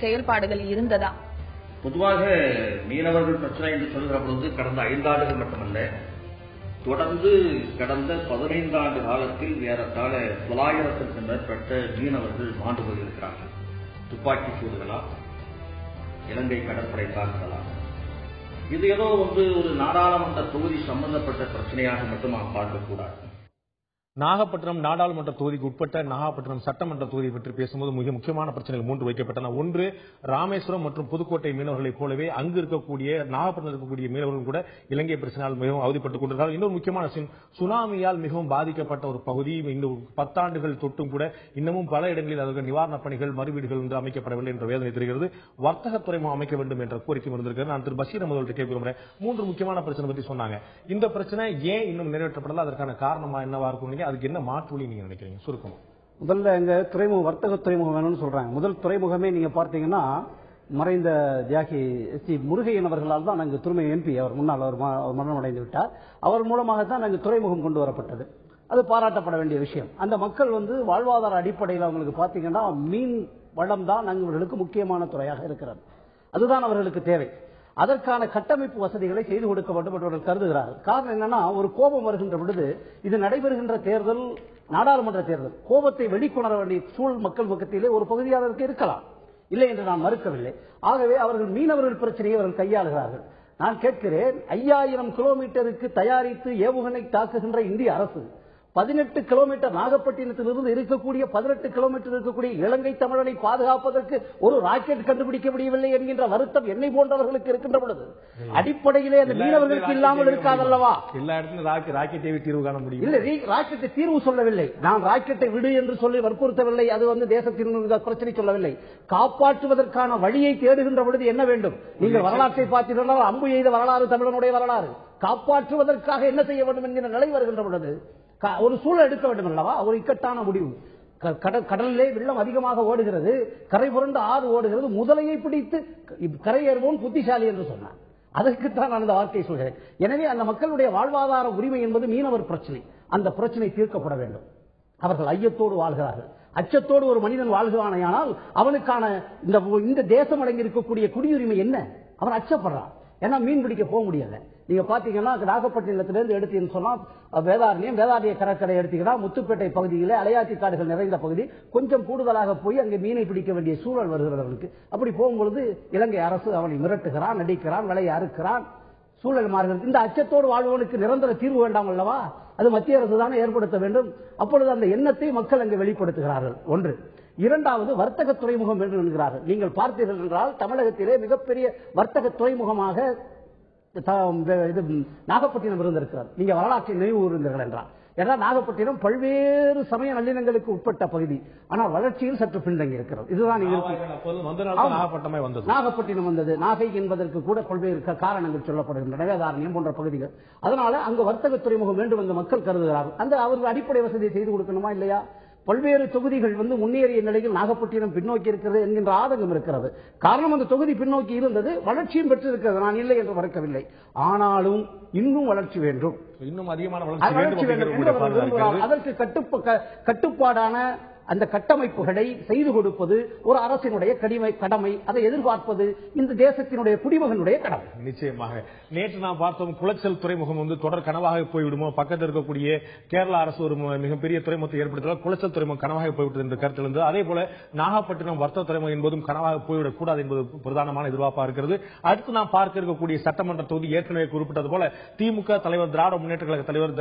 செயல்பாடுகள் இருந்ததா? பொதுவாக மீனவர்கள் பிரச்சனை என்று சொல்கிற பொழுது கடந்த 5 ஆண்டுகள் மட்டுமல்ல, தொடர்ந்து கடந்த 15 ஆண்டு காலத்தில் ஏறத்தாழ 900க்கும் மேற்பட்ட மீனவர்கள் மாண்டு போயிருக்கிறார்கள். துப்பாக்கி சூடுகளா, இலங்கை கடற்படை தாக்குதலா, இது ஏதோ ஒரு நாடாளுமன்ற தொகுதி சம்பந்தப்பட்ட பிரச்சனையாக மட்டும் நாம் பார்க்கக்கூடாது. நாகப்பட்டினம் நாடாளுமன்ற தொகுதிக்கு உட்பட்ட நாகப்பட்டினம் சட்டமன்ற தொகுதியை பற்றி பேசும்போது மிக முக்கியமான பிரச்சனைகள் 3 வைக்கப்பட்டன. ஒன்று, ராமேஸ்வரம் மற்றும் புதுக்கோட்டை மீனவர்களைப் போலவே அங்கு இருக்கக்கூடிய நாகப்பட்டினம் இருக்கக்கூடிய மீனவர்கள் கூட இலங்கை பிரச்சனையால் மிகவும் அவதிப்பட்டுக் கொண்டிருக்கிறார்கள். இன்னொரு முக்கியமான விஷயம், சுனாமியால் மிகவும் பாதிக்கப்பட்ட ஒரு பகுதி. இன்னும் 10 ஆண்டுகள் தொட்டும் கூட இன்னமும் பல இடங்களில் அவர்கள் நிவாரணப் பணிகள் மறுவீடுகள் என்று அமைக்கப்படவில்லை என்ற வேதனை தெரிகிறது. வர்த்தக துறைமுகம் அமைக்க வேண்டும் என்ற கோரிக்கை இருந்திருக்கிறது. நான் திரு பஷீர் அகமது கேட்க விரும்புகிறேன். 3 முக்கியமான பிரச்சனை பற்றி சொன்னாங்க. இந்த பிரச்சனை ஏன் இன்னும் நிறைவேற்றப்படல? அதற்கான காரணமா என்னவா இருக்கும்? அதுக்கு என்ன மாற்று நீங்க நினைக்கிறீங்க? சுருக்கம். முதல்ல எங்க துறைமுகம் வர்த்தக துறைமுகம் வேணும்னு சொல்றாங்க. முதல் துறைமுகமே நீங்க பார்த்தீங்கன்னா மறைந்த தியாகி சி முருகையன் அவர்களால் தான் அங்கு துறைமுக எம்பி அவர் முன்னால் அவர் மரணமடைந்து விட்டார். அவர் மூலமாக தான் அங்கு துறைமுகம் கொண்டு வரப்பட்டது. அது பாராட்டப்பட வேண்டிய விஷயம். அந்த மக்கள் வாழ்வாதார அடிப்படையில் அவங்களுக்கு பார்த்தீங்கன்னா மீன் வளம் தான் அவர்களுக்கு முக்கியமான துறையாக இருக்கிறது. அதுதான் அவர்களுக்கு தேவை. அதற்கான கட்டமைப்பு வசதிகளை செய்து கொடுக்க வேண்டும் என்று கருதுகிறார்கள். காரணம் என்னன்னா, ஒரு கோபம் வருகின்ற பொழுது இது நடைபெறுகின்ற தேர்தல் நாடாளுமன்ற தேர்தல், கோபத்தை வெளிக்கொணர வேண்டிய சூழல் மக்கள் பக்கத்திலே ஒரு பகுதியாளருக்கு இருக்கலாம், இல்லை என்று நான் மறுக்கவில்லை. ஆகவே அவர்கள் மீனவர்கள் பிரச்சனையை அவர்கள் கையாளுகிறார்கள். நான் கேட்கிறேன், 5000 கிலோமீட்டருக்கு தயாரித்து ஏவுகணை தாக்குகின்ற இந்திய அரசு 18 கிலோமீட்டர் நாகப்பட்டினத்திலிருந்து இருக்கக்கூடிய 18 கிலோமீட்டர் இருக்கக்கூடிய இலங்கை தமிழனை பாதுகாப்பதற்கு ஒரு ராக்கெட் கண்டுபிடிக்க முடியவில்லை என்கின்ற வருத்தம் என்னை போன்றவர்களுக்கு இருக்கின்ற பொழுது அடிப்படையிலே அந்த மீனவர்களுக்கு இல்லாமல் இருக்காதல்லவா? எல்லா இடத்திலும் ராக்கெட்டை தீர்வு காண முடியும். இல்லை, ராக்கெட்டை தீர்வு சொல்லவில்லை, நான் ராக்கெட்டை விடு என்று சொல்லி வற்புறுத்தவில்லை, அது தேசத்தின் பிரச்சனை சொல்லவில்லை. காப்பாற்றுவதற்கான வழியை தேடுகின்ற பொழுது என்ன வேண்டும்? நீங்கள் வரலாற்றை பார்த்தீர்கள், அம்பு எய்த வரலாறு தமிழனுடைய வரலாறு. காப்பாற்றுவதற்காக என்ன செய்ய வேண்டும் என்கிற நிலை வருகின்ற பொழுது ஒரு சூழல் எடுக்க வேண்டும் அல்லவா? ஒரு இக்கட்டான முடிவு. கடலிலே வெள்ளம் அதிகமாக ஓடுகிறது, கரை புரண்டு ஆறு ஓடுகிறது, முதலையை பிடித்து கரையேறுவோம் புத்திசாலி என்று சொன்னார். அதற்குத்தான் நான் அந்த வார்த்தையை சொல்கிறேன். எனவே அந்த மக்களுடைய வாழ்வாதார உரிமை என்பது மீனவர் பிரச்சனை, அந்த பிரச்சனை தீர்க்கப்பட வேண்டும். அவர்கள் ஐயத்தோடு வாழ்கிறார்கள். அச்சத்தோடு ஒரு மனிதன் வாழ்கிறானால் அவனுக்கான இந்த தேசம் அடங்கி இருக்கக்கூடிய குடியுரிமை என்ன? அவன் அச்சப்படுறான். ஏன்னா மீன் பிடிக்க போக முடியல. நீங்க பாத்தீங்கன்னா நாகப்பட்டினத்திலிருந்து எடுத்தீங்கன்னு சொன்னா வேதாரண்ய கடற்கரை எடுத்தீங்கன்னா முத்துப்பேட்டை பகுதியில் அலையாத்தி காடுகள் நிறைந்த பகுதி, கொஞ்சம் கூடுதலாக போய் அங்கே மீனை பிடிக்க வேண்டிய சூழல் வருகிறவர்களுக்கு. அப்படி போகும்பொழுது இலங்கை அரசு அவனை மிரட்டுகிறான், நடிக்கிறான், விலையை அறுக்கிறான், சூழல் மாறுகிறது. இந்த அச்சத்தோடு வாழ்வனுக்கு நிரந்தர தீர்வு வேண்டாம் அல்லவா? அது மத்திய அரசு தானே ஏற்படுத்த வேண்டும். அப்பொழுது அந்த எண்ணத்தை மக்கள் அங்கே வெளிப்படுத்துகிறார்கள். ஒன்று. இரண்டாவது, வர்த்தக துறைமுகம் என்று என்கிறார்கள். நீங்கள் பார்த்தீர்கள் என்றால் தமிழகத்திலே மிகப்பெரிய வர்த்தக துறைமுகமாக நாகப்பட்டினம் இருந்திருக்கிறது. நீங்க வரலாற்றை நினைவு கூர்ந்தீர்கள் என்றால், ஏன்னா நாகப்பட்டினம் பல்வேறு சமய நல்லிணங்களுக்கு உட்பட்ட பகுதி, ஆனால் வளர்ச்சியில் சற்று பின்தங்கி இருக்கிறது. இதுதான் நாகப்பட்டினம் வந்தது. நாகை என்பதற்கு கூட பல்வேறு காரணங்கள் சொல்லப்படுகின்றன, வேதாரண்யம் போன்ற பகுதிகள். அதனால அங்கு வர்த்தக துறைமுகம் வேண்டும் என்று மக்கள் கருதுகிறார்கள். அந்த அவர்கள் அடிப்படை வசதியை செய்து கொடுக்கணுமா இல்லையா? பல்வேறு தொகுதிகள் முன்னேறிய நிலையில் நாகப்பட்டினம் பின்னோக்கி இருக்கிறது என்கின்ற ஆதங்கம் இருக்கிறது. காரணம், அந்த தொகுதி பின்னோக்கி இருந்தது, வளர்ச்சியும் பெற்றிருக்கிறது, நான் இல்லை என்று மறுக்கவில்லை. ஆனாலும் இன்னும் வளர்ச்சி வேண்டும், இன்னும் அதிகமான வளர்ச்சி வேண்டும். அதற்கு கட்டுப்பாடான அந்த கட்டமைப்புகளை செய்து கொடுப்பது ஒரு அரசினுடைய கடமை. அதை எதிர்பார்ப்பது இந்த தேசத்தினுடைய குடிமகனுடைய கடமை. நிச்சயமாக. நேற்று நாம் பார்த்தோம், குளச்சல் துறைமுகம் தொடர் கனவாக போய்விடுமோ, பக்கத்தில் இருக்கக்கூடிய கேரளா அரசு ஒரு மிகப்பெரிய துறைமுகத்தை ஏற்படுத்தினால் குளச்சல் துறைமுகம் கனவாக போய்விட்டது என்ற கருத்தில் இருந்து, அதே போல நாகப்பட்டினம் வர்த்தக துறைமுகம் என்பதும் கனவாக போய்விடக் கூடாது என்பது பிரதானமான எதிர்பார்ப்பாக இருக்கிறது. அடுத்து நாம் பார்க்க இருக்கக்கூடிய சட்டமன்ற தொகுதி ஏற்கனவே குறிப்பிட்டது போல திமுக தலைவர், திராவிட முன்னேற்ற கழக தலைவர்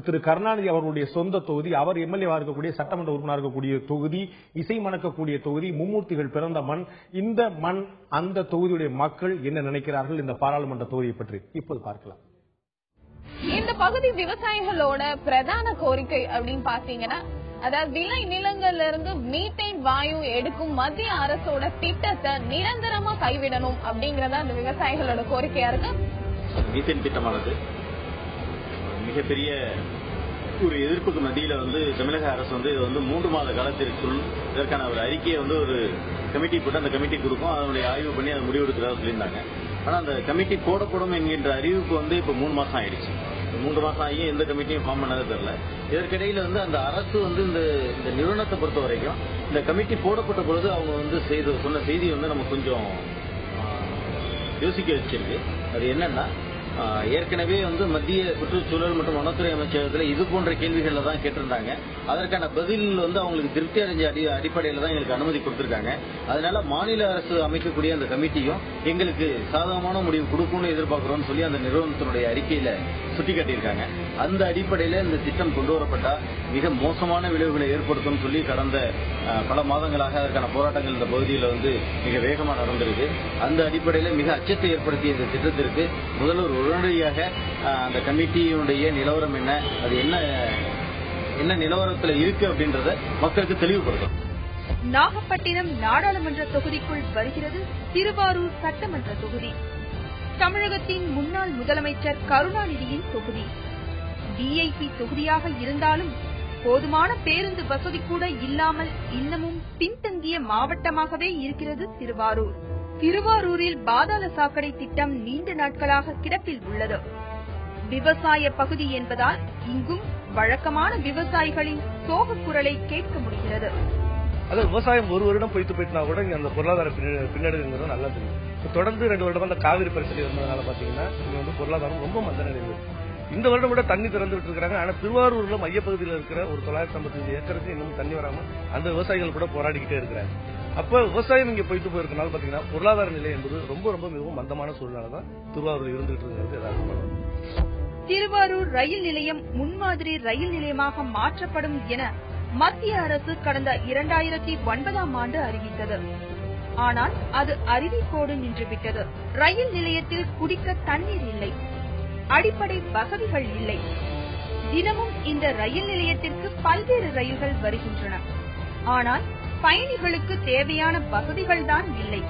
திரு கருணாநிதி அவர்களுடைய சொந்த தொகுதி, அவர் எம்எல்ஏவாக இருக்கக்கூடிய சட்டமன்ற உறுப்பினராக இருக்கக்கூடிய தொகுதி, இசை மணக்கக்கூடிய தொகுதி, மும்மூர்த்திகள் பிறந்த மண். இந்த மண், அந்த தொகுதியுடைய மக்கள் என்ன நினைக்கிறார்கள் இந்த பாராளுமன்ற தொகுதியை பற்றி இப்போது பார்க்கலாம். இந்த பகுதி விவசாயிகளோட பிரதான கோரிக்கை அப்படின்னு பாத்தீங்கன்னா, அதாவது விளை நிலங்கள்ல இருந்து மீத்தேன் வாயு எடுக்கும் மத்திய அரசோட திட்டத்தை நிரந்தரமா கைவிடணும் அப்படிங்கறத அந்த விவசாயிகளோட கோரிக்கையா இருக்கு. மீத்தேன் திட்டமானது மிகப்பெரிய ஒரு எதிர்ப்புக்கு மத்தியில தமிழக அரசு இது 3 மாத காலத்திற்குள் இதற்கான ஒரு அறிக்கையை ஒரு கமிட்டி போட்டு அந்த கமிட்டி கொடுக்கும், அதனுடைய ஆய்வு பண்ணி அதை முடிவெடுக்கிறதா சொல்லியிருந்தாங்க. ஆனா அந்த கமிட்டி போடப்படும் என்கின்ற அறிவிப்பு இப்ப 3 மாசம் ஆயிடுச்சு. 3 மாசம் ஆகி எந்த கமிட்டியும் ஃபார்ம் பண்ணது தெரியல. இதற்கிடையில அந்த அரசு இந்த நிறுவனத்தை பொறுத்த வரைக்கும் இந்த கமிட்டி போடப்பட்ட பொழுது அவங்க சொன்ன செய்தி நம்ம கொஞ்சம் யோசிக்க வச்சிருக்கு. அது என்னன்னா, ஏற்கனவே மத்திய சுற்றுச்சூழல் மற்றும் வனத்துறை அமைச்சகத்தில் இது போன்ற கேள்விகள்ல தான் கேட்டிருந்தாங்க. அதற்கான பதில் அவங்களுக்கு திருப்தி அடைஞ்ச அடிப்படையில தான் எங்களுக்கு அனுமதி கொடுத்திருக்காங்க. அதனால மாநில அரசு அமைக்கக்கூடிய அந்த கமிட்டியும் எங்களுக்கு சாதகமான முடிவு கொடுக்கும்னு எதிர்பார்க்கிறோம்னு சொல்லி அந்த நிறுவனத்தினுடைய அறிக்கையில சுட்டிக்காட்டியிருக்காங்க. அந்த அடிப்படையில இந்த திட்டம் கொண்டு வரப்பட்டா மிக மோசமான விளைவுகளை ஏற்படுத்தும் சொல்லி கடந்த பல மாதங்களாக அதற்கான போராட்டங்கள் இந்த பகுதியில் மிக வேகமாக நடந்திருக்கு. அந்த அடிப்படையில மிக அச்சத்தை ஏற்படுத்திய இந்த திட்டத்திற்கு முதல்வர் உடனடியாக அந்த கமிட்டியினுடைய நிலவரம் என்ன, அது என்ன நிலவரத்தில் இருக்கு அப்படின்றத மக்களுக்கு தெளிவுபடுத்தும். நாகப்பட்டினம் நாடாளுமன்ற தொகுதிக்குள் வருகிறது திருவாரூர் சட்டமன்ற தொகுதி. தமிழகத்தின் முன்னாள் முதலமைச்சர் கருணாநிதியின் தொகுதி. விஐபி தொகுதியாக இருந்தாலும் போதுமான பேருந்து வசதி கூட இல்லாமல் இன்னமும் பின்தங்கிய மாவட்டமாகவே இருக்கிறது திருவாரூர். திருவாரூரில் பாதாள சாக்கடை திட்டம் நீண்ட நாட்களாக கிடப்பில் உள்ளது. விவசாய பகுதி என்பதால் இங்கும் வழக்கமான விவசாயிகளின் சோக குரலை கேட்க முடிகிறது. விவசாயம் ஒரு வருடம் போயிட்டுனா கூட இங்க அந்த பொருளாதார பின்னடைவுங்கிறது நல்லா தெரியும். தொடர்ந்து 2 வருடமா அந்த காவிரி பிரச்சனை இருந்ததுனால பாத்தீங்கன்னா இங்க வந்து பொருளாதாரம் ரொம்ப மந்த நிலையில் இருக்கு. இந்த வருடம் கூட தண்ணி திறந்து விட்டு இருக்காங்க. ஆனா திருவாரூர்ல மையப்பகுதியில் இருக்கிற ஒரு 955 ஏக்கருக்கு இன்னும் தண்ணி வராம அந்த விவசாயிகள் கூட போராடிக்கிட்டே இருக்கிறாங்க. அப்ப விவசாயம் இங்க போயிருக்கனால பாத்தீங்கன்னா பொருளாதார நிலை என்பது ரொம்ப ரொம்ப மிகவும் மந்தமான சூழ்நிலை தான் திருவாரூர் இருந்துட்டு இருக்கிறது யதார்த்தமானது. திருவாரூர் ரயில் நிலையம் முன்மாதிரி ரயில் நிலையமாக மாற்றப்படும் என மத்திய அரசு கடந்த 2009ஆம் ஆண்டு அறிவித்தது. ஆனால் அது அறிவிப்போடு நின்றுவிட்டது. ரயில் நிலையத்தில் குடிக்க தண்ணீர் இல்லை, அடிப்படை வசதிகள் இல்லை. தினமும் இந்த ரயில் நிலையத்திற்கு பல்வேறு ரயில்கள் வருகின்றன. ஆனால் பயணிகளுக்கு தேவையான வசதிகள் தான் இல்லை.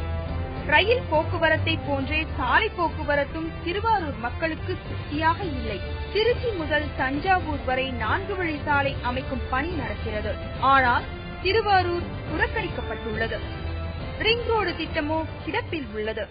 ரயில் போக்குவரத்தை போன்றே சாலை போக்குவரத்தும் திருவாரூர் மக்களுக்கு திருப்தியாக இல்லை. திருச்சி முதல் தஞ்சாவூர் வரை 4 வழி சாலை அமைக்கும் பணி நடக்கிறது. ஆனால் திருவாரூர் புறக்கணிக்கப்பட்டுள்ளது. ரிங் ரோடு திட்டமோ கிடப்பில் உள்ளது.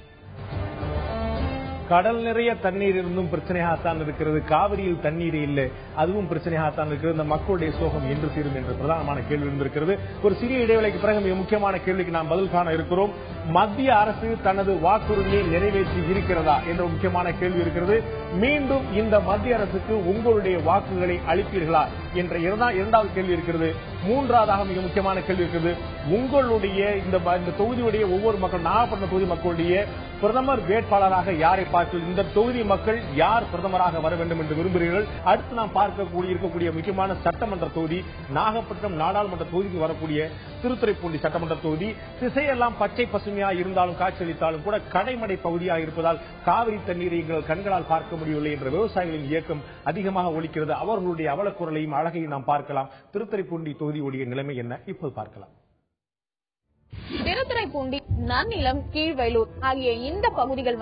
கடல் நிறைய தண்ணீர் இருந்தும் பிரச்சனையாகத்தான் இருக்கிறது. காவிரியில் தண்ணீர் இல்லை, அதுவும் பிரச்சனையாகத்தான் இருக்கிறது. இந்த மக்களுடைய சோகம் என்று தீரும் என்ற பிரதானமான கேள்வி இருந்திருக்கிறது. ஒரு சிறிய இடைவேளைக்கு பிறகு மிக முக்கியமான கேள்விக்கு நாம் பதில் காண இருக்கிறோம். மத்திய அரசு தனது வாக்குறுதியை நிறைவேற்றி இருக்கிறதா என்ற முக்கியமான கேள்வி இருக்கிறது. மீண்டும் இந்த மத்திய அரசுக்கு உங்களுடைய வாக்குகளை அளிப்பீர்களா என்ற இரண்டாவது கேள்வி இருக்கிறது. மூன்றாவதாக மிக முக்கியமான கேள்வி இருக்கிறது. உங்களுடைய இந்த தொகுதியுடைய ஒவ்வொரு மக்கள், நாகப்பட்டினம் தொகுதி மக்களுடைய பிரதமர் வேட்பாளராக யாரை பார்த்து இந்த தொகுதி மக்கள் யார் பிரதமராக வர வேண்டும் என்று விரும்புகிறீர்கள்? அடுத்து நாம் இருக்கக்கூடிய முக்கியமான சட்டமன்ற தொகுதி நாகப்பட்டினம் நாடாளுமன்ற தொகுதிக்கு வரக்கூடிய திருத்துறைப்பூண்டி சட்டமன்ற தொகுதி. திசையெல்லாம் பச்சை பசுமையா இருந்தாலும் காட்சியளித்தாலும் கூட கடைமடை பகுதியாக இருப்பதால் காவிரி தண்ணீரை எங்கள் கண்களால் பார்க்க முடியவில்லை என்ற விவசாயிகளின் இயக்கம் அதிகமாக ஒலிக்கிறது. அவர்களுடைய அவலக்குரலையும் அழகையும் நாம் பார்க்கலாம். திருத்துறைப்பூண்டி தொகுதியுடைய நிலைமை என்ன இப்போது பார்க்கலாம். திருத்துறைப்பூண்டி, நன்னிலம், கீழ்வேலூர் ஆகிய இந்த பகுதிகள்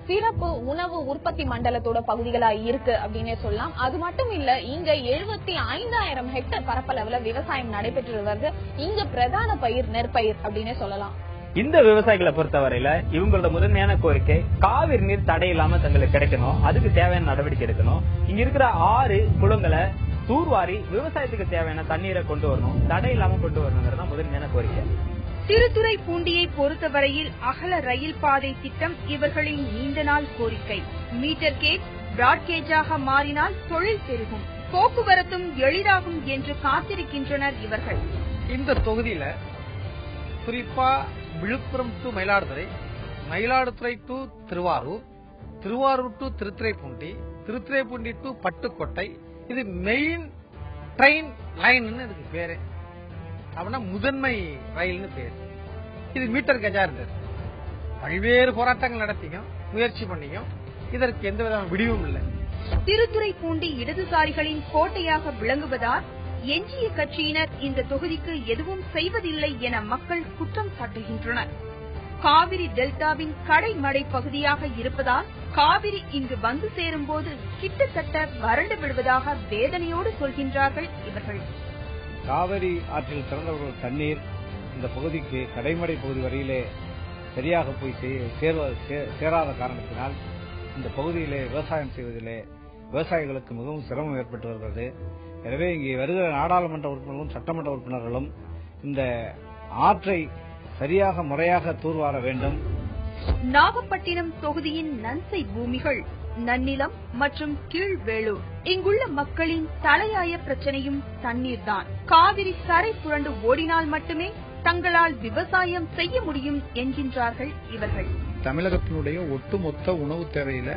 சிறப்பு உணவு உற்பத்தி மண்டலத்தோட பகுதிகளா இருக்கு அப்படின்னே சொல்லலாம். அது மட்டும் இல்ல, இங்க 75,000 ஹெக்டேர் பரப்பளவுல விவசாயம் நடைபெற்று வருது. இங்க பிரதான பயிர் நெற்பயிர் அப்படின்னே சொல்லலாம். இந்த விவசாயிகளை பொறுத்தவரையில இவங்களோட முதன்மையான கோரிக்கை காவிரி நீர் தடையில்லாம தங்களுக்கு கிடைக்கணும். அதுக்கு தேவையான நடவடிக்கை எடுக்கணும். இங்க இருக்கிற 6 குளங்களை தூர்வாரி விவசாயத்துக்கு தேவையான தண்ணீரை கொண்டு வரணும், தடை இல்லாம கொண்டு வரணுங்கிறது முதன்மையான கோரிக்கை. திருத்துறைப்பூண்டியை பொறுத்தவரையில் அகல ரயில் பாதை திட்டம் இவர்களின் நீண்ட நாள் கோரிக்கை. மீட்டர் கேஜ் பிராட்கேஜாக மாறினால் தொழில் பெருகும், போக்குவரத்தும் எளிதாகும் என்று காத்திருக்கின்றனர் இவர்கள். இந்த தொகுதியில குறிப்பா Viluppuram to Mayiladuthurai, Mayiladuthurai to Thiruvarur, Thiruvarur to Thiruthuraipoondi, Thiruthuraipoondi to Pattukkottai, இது மெயின் ட்ரெயின் லைன் இதுக்கு பேரு. அப்படின்னா முதன்மை ரயில்னு பேரு. இது மீட்டர் கஜா இருந்தது. பல்வேறு போராட்டங்கள் நடத்தியும் முயற்சி பண்ணியும் இதற்கு எந்த விதமான விடிவும் இல்லை. திருத்துறைப்பூண்டி இடதுசாரிகளின் கோட்டையாக விளங்குவதால் எஞ்சிய கட்சியினர் இந்த தொகுதிக்கு எதுவும் செய்வதில்லை என மக்கள் குற்றம் சாட்டுகின்றனர். காவிரி டெல்டாவின் கடைமடை பகுதியாக இருப்பதால் காவிரி இங்கு வந்து சேரும் போது கிட்டத்தட்ட வறண்டு விடுவதாக வேதனையோடு சொல்கின்றார்கள் இவர்கள். காவிரி ஆற்றில் திறந்த தண்ணீர் இந்த பகுதிக்கு கடைமடை பகுதி வரையிலே சரியாக போய் சேராத காரணத்தினால் இந்த பகுதியிலே விவசாயம் செய்வதிலே விவசாயிகளுக்கு மிகவும் சிரமம் ஏற்பட்டு வருகிறது. எனவே இங்கே வருகிற நாடாளுமன்ற உறுப்பினர்களும் சட்டமன்ற உறுப்பினர்களும் இந்த ஆற்றை சரியாக முறையாக தூர்வார வேண்டும். நாகப்பட்டினம் தொகுதியின் நன்சை பூமிகள் நன்னிலம் மற்றும் கீழ்வேலூர். இங்குள்ள மக்களின் தலையாய பிரச்சனையும் தண்ணீர்தான். காவிரி கரை புரண்டு ஓடினால் மட்டுமே தங்களால் விவசாயம் செய்ய முடியும் என்கின்றார்கள் இவர்கள். தமிழகத்தினுடைய ஒட்டுமொத்த உணவு தேவையில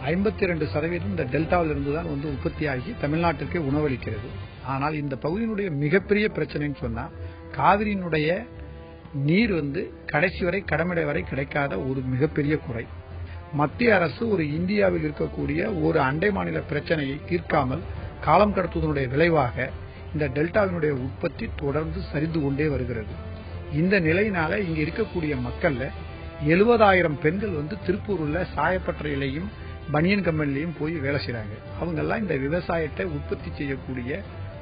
52% இந்த டெல்டாவில் இருந்துதான் உற்பத்தியாகி தமிழ்நாட்டிற்கு உணவளிக்கிறது. ஆனால் இந்த பகுதியினுடைய மிகப்பெரிய பிரச்சனைன்னு சொன்னா காவிரியினுடைய நீர் கடைசி வரை கடமடை வரை கிடைக்காத ஒரு மிகப்பெரிய குறை. மத்திய அரசு ஒரு இந்தியாவில் இருக்கக்கூடிய ஒரு அண்டை மாநில பிரச்சனையை தீர்க்காமல் காலம் கடத்துவதனுடைய விளைவாக இந்த டெல்டாவினுடைய உற்பத்தி தொடர்ந்து சரிந்து கொண்டே வருகிறது. இந்த நிலையினால இங்க இருக்கக்கூடிய மக்கள்ல 70,000 பெண்கள் திருப்பூர்ல சாயப்பட்டறையிலையும் பனியன் கம்பெனிலையும் போய் வேலை செய்யறாங்க. அவங்க எல்லாம் இந்த விவசாயத்தை உற்பத்தி செய்யக்கூடிய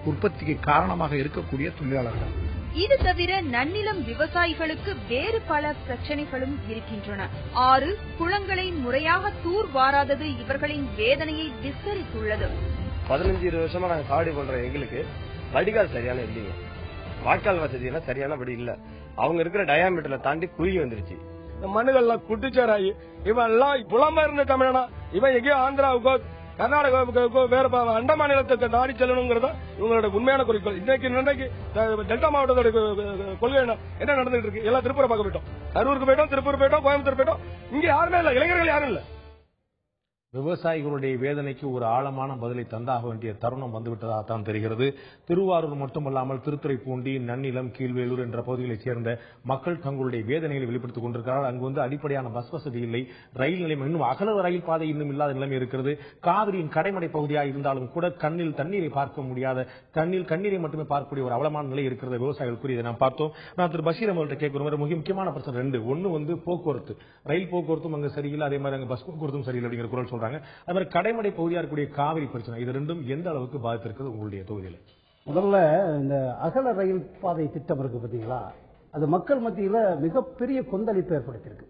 உற்பத்திக்கு காரணமாக இருக்கக்கூடிய தொழிலாளர்கள். இது தவிர நன்னிலம் விவசாயிகளுக்கு வேறு பல பிரச்சனைகளும் இருக்கின்றன. 6 குளங்களை முறையாக தூர் வாராதது இவர்களின் வேதனையை விஸ்தரித்துள்ளது. 15-20 வருஷமா நாங்க சாவடி பண்ற எங்களுக்கு வடிகால் சரியான இல்லைங்க. வாய்க்கால் வசதி எல்லாம் சரியானபடி இல்ல. அவங்க இருக்கிற டயாமீட்டர்ல தாண்டி குழி வந்துருச்சு. மண்ணுகள்லாம் குட்டிச்சாராயி இவன் எல்லாம் புலம்பெயர்ந்த தமிழனா, இவன் எங்கேயோ ஆந்திராவுக்கோ கர்நாடகாவுக்கோ வேற அண்ட மாநிலத்துக்கு நாடி செல்லணுங்கிறத இவங்களோட உண்மையான குறிக்கோள். இன்னைக்கு டெல்டா மாவட்டத்தோட கொள்கை என்ன நடந்துட்டு இருக்கு? எல்லாம் திருப்பூரை பார்க்க போயிட்டோம், கரூருக்கு போயிட்டோம், திருப்பூர் போயிட்டோம், கோயம்புத்தூர் போயிட்டோம். இங்க யாருமே இல்ல, இளைஞர்கள் யாரும் இல்ல. விவசாயிகளுடைய வேதனைக்கு ஒரு ஆழமான பதிலை தந்தாக வேண்டிய தருணம் வந்துவிட்டதாகத்தான் தெரிகிறது. திருவாரூர் மட்டுமல்லாமல் திருத்துறைப்பூண்டி, நன்னிலம், கீழ்வேலூர் என்ற பகுதிகளைச் சேர்ந்த மக்கள் தங்களுடைய வேதனைகளை வெளிப்படுத்திக் கொண்டிருக்கிறார்கள். அங்கு வந்து அடிப்படையான பஸ் வசதி இல்லை, ரயில் நிலையம் இன்னும் அகல ரயில் பாதை இன்னும் இல்லாத நிலைமை இருக்கிறது. காவிரியின் கடைமடை பகுதியாக இருந்தாலும் கூட கண்ணில் தண்ணீரை பார்க்க முடியாத, கண்ணீரை மட்டுமே பார்க்கக்கூடிய ஒரு அவலமான நிலை இருக்கிறது விவசாயிகள் கூறியதை நாம் பார்த்தோம். நான் திரு பஷீர் அவர்கள்ட்ட கேட்கிறோம், மிக முக்கியமான பிரச்சனை ரெண்டு. ஒன்னு வந்து போக்குவரத்து, ரயில் போக்குவரத்தும் அங்கு சரியில்லை, அதே மாதிரி அங்க பஸ் போக்குவரத்தும் சரியில்லை அப்படிங்கிற குரல் சொல்றாங்க. அது மாதிரி கடைமடை பகுதியாக இருக்கக்கூடிய காவிரி பிரச்சனை, இது ரெண்டும் எந்த அளவுக்கு பாதித்திருக்கிறது உங்களுடைய தொகுதியில்? முதல்ல இந்த அகல ரயில் பாதை திட்டம் இருக்கு பார்த்தீங்களா, அது மக்கள் மத்தியில் மிகப்பெரிய கொந்தளிப்பு ஏற்படுத்தியிருக்கு.